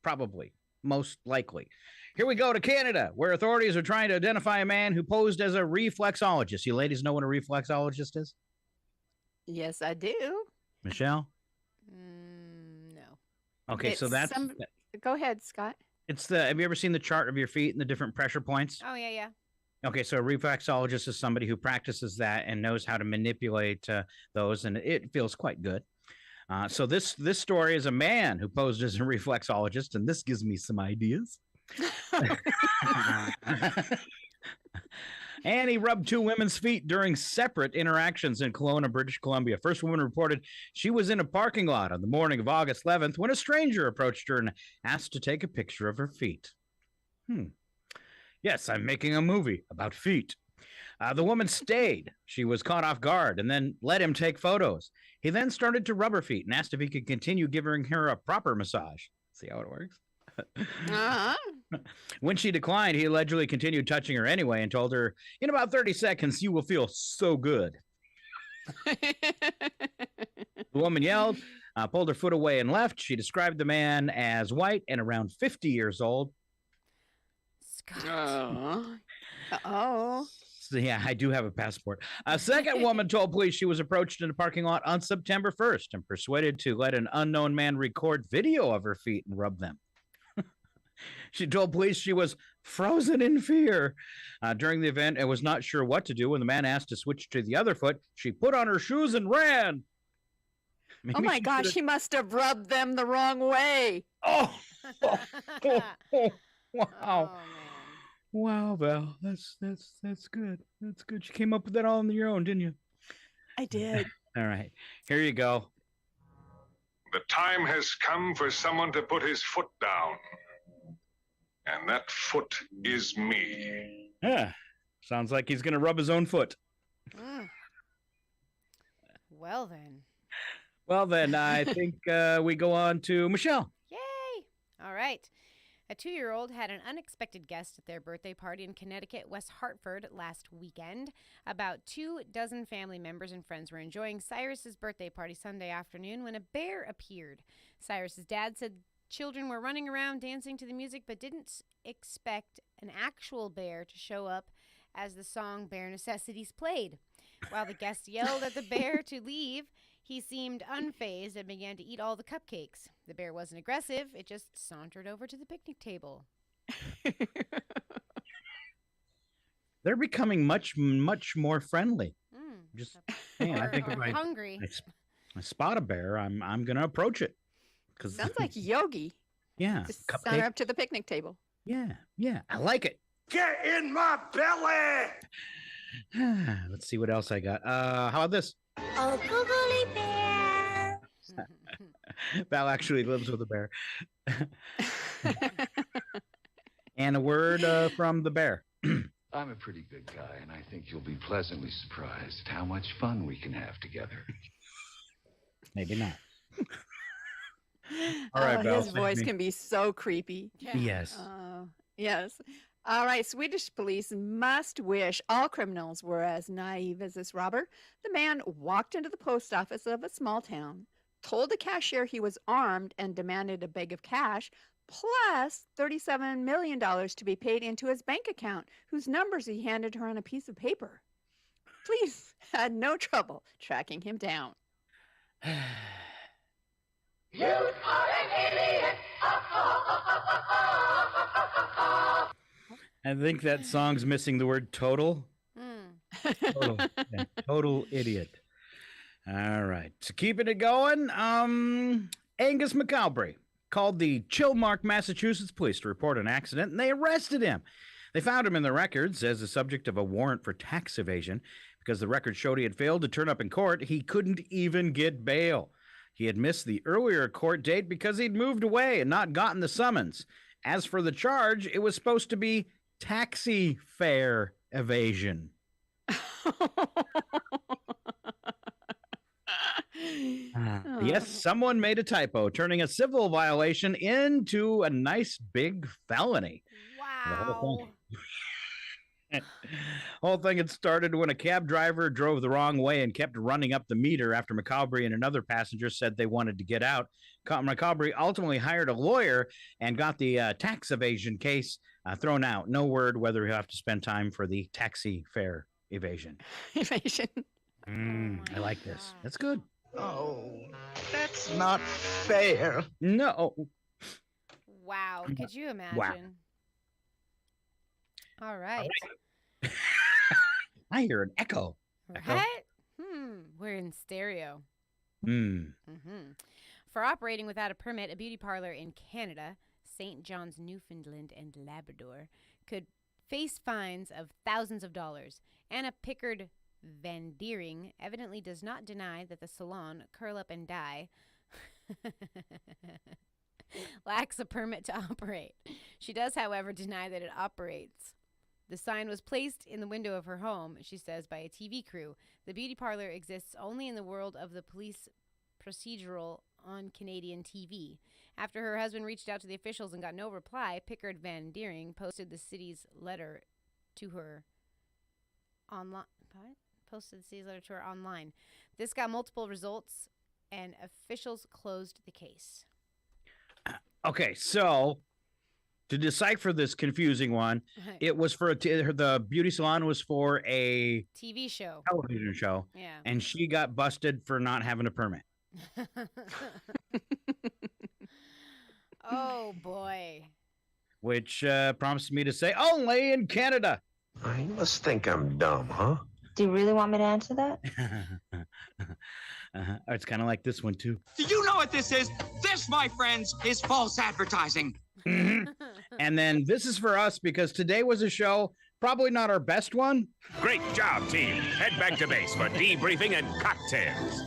Probably. Most likely. Here we go to Canada, where authorities are trying to identify a man who posed as a reflexologist. You ladies know what a reflexologist is? Yes, I do. Michelle? No. Okay, so that's... Go ahead, Scott. Have you ever seen the chart of your feet and the different pressure points? Oh, yeah. Okay, so a reflexologist is somebody who practices that and knows how to manipulate those, and it feels quite good. So this story is a man who posed as a reflexologist, and this gives me some ideas. And he rubbed two women's feet during separate interactions in Kelowna, British Columbia. First woman reported she was in a parking lot on the morning of August 11th when a stranger approached her and asked to take a picture of her feet. Yes, I'm making a movie about feet. The woman stayed. She was caught off guard and then let him take photos. He then started to rub her feet and asked if he could continue giving her a proper massage. See how it works? When she declined, he allegedly continued touching her anyway and told her, "In about 30 seconds, you will feel so good." The woman yelled, pulled her foot away and left. She described the man as white and around 50 years old. Scott. Oh. So, yeah, I do have a passport. A second woman told police she was approached in a parking lot on September 1st and persuaded to let an unknown man record video of her feet and rub them. She told police she was frozen in fear during the event and was not sure what to do. When the man asked to switch to the other foot, she put on her shoes and ran. Oh my gosh, he must have rubbed them the wrong way. Oh, wow. Wow, Val, that's good. That's good. You came up with that all on your own, didn't you? I did. All right, here you go. The time has come for someone to put his foot down. And that foot is me. Yeah, sounds like he's going to rub his own foot. Well, then. Well, then, I think we go on to Michelle. Yay! All right. A 2-year-old had an unexpected guest at their birthday party in Connecticut, West Hartford, last weekend. About 24 family members and friends were enjoying Cyrus's birthday party Sunday afternoon when a bear appeared. Cyrus's dad said children were running around dancing to the music, but didn't expect an actual bear to show up as the song Bare Necessities played. While the guests yelled at the bear to leave, he seemed unfazed and began to eat all the cupcakes. The bear wasn't aggressive. It just sauntered over to the picnic table. They're becoming much more friendly. Just, man, I think if hungry. I spot a bear, I'm going to approach it. Sounds like Yogi. Yeah. Just saunter up to the picnic table. Yeah. I like it. Get in my belly! Let's see what else I got. How about this? Oh, googly bear. Val actually lives with a bear. And a word from the bear. I'm a pretty good guy, and I think you'll be pleasantly surprised at how much fun we can have together. Maybe not. All right, His voice can be so creepy. Yes. Yes. All right. Swedish police must wish all criminals were as naive as this robber. The man walked into the post office of a small town, told the cashier he was armed, and demanded a bag of cash, plus $37 million to be paid into his bank account, whose numbers he handed her on a piece of paper. Police had no trouble tracking him down. You are an idiot. I think that song's missing the word total. Total idiot. All right. So keeping it going, Angus McAlbry called the Chilmark, Massachusetts police to report an accident, and they arrested him. They found him in the records as the subject of a warrant for tax evasion. Because the record showed he had failed to turn up in court, he couldn't even get bail. He had missed the earlier court date because he'd moved away and not gotten the summons. As for the charge, it was supposed to be taxi fare evasion. Yes, someone made a typo, turning a civil violation into a nice big felony. Wow. The whole thing had started when a cab driver drove the wrong way and kept running up the meter after McAlbry and another passenger said they wanted to get out. McAlbry ultimately hired a lawyer and got the tax evasion case thrown out. No word whether he'll have to spend time for the taxi fare evasion. I like this. That's good. Oh, that's not fair. No. Wow. Could you imagine? Wow. All right. I hear an echo. Right? We're in stereo. For operating without a permit, a beauty parlor in Canada, St. John's, Newfoundland and Labrador, could face fines of thousands of dollars. Anna Pickard Van Deering evidently does not deny that the salon, Curl Up and Dye, lacks a permit to operate. She does, however, deny that it operates. The sign was placed in the window of her home, she says, by a TV crew. The beauty parlor exists only in the world of the police procedural on Canadian TV. After her husband reached out to the officials and got no reply, Pickard Van Deering posted the city's letter to her online. This got multiple results, and officials closed the case. Okay, so to decipher this confusing one, it was for the beauty salon was for a TV show, television show, Yeah. and she got busted for not having a permit. Oh boy! Which prompts me to say, only in Canada. You must think I'm dumb, huh? Do you really want me to answer that? It's kind of like this one too. Do you know what this is? This, my friends, is false advertising. And then this is for us because today was a show, probably not our best one. Great job, team. Head back to base for debriefing and cocktails.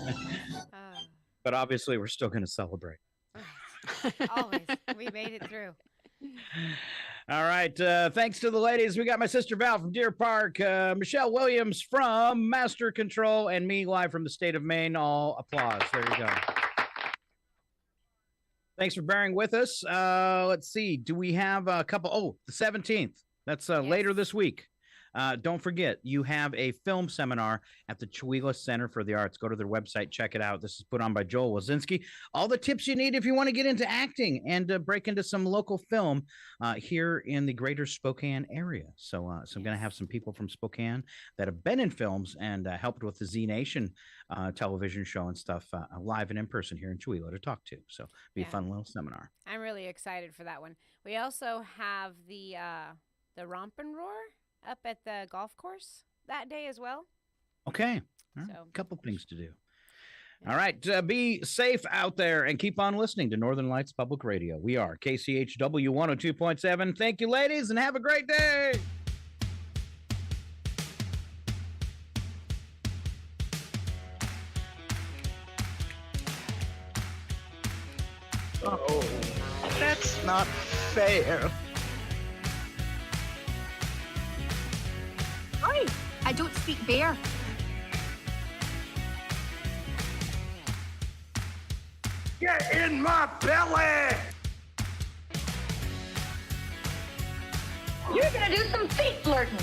But obviously, we're still going to celebrate. Always. We made it through. All right. Thanks to the ladies. We got my sister Val from Deer Park, Michelle Williams from Master Control, and me live from the state of Maine. All applause. There you go. Thanks for bearing with us. Let's see. Do we have a couple? Oh, the 17th. That's later this week. Don't forget, you have a film seminar at the Chewelah Center for the Arts. Go to their website, check it out. This is put on by Joel Wazinski. All the tips you need if you want to get into acting and break into some local film here in the greater Spokane area. So I'm going to have some people from Spokane that have been in films and helped with the Z Nation television show and stuff live and in person here in Chewelah to talk to. So be a fun little seminar. I'm really excited for that one. We also have the Romp and Roar up at the golf course that day as well. Okay. A couple things to do. All right. Be safe out there and keep on listening to Northern Lights Public Radio. We are KCHW 102.7. Thank you, ladies, and have a great day. Oh, that's not fair. Sorry, I don't speak bear. Get in my belly! You're gonna do some feet flirting.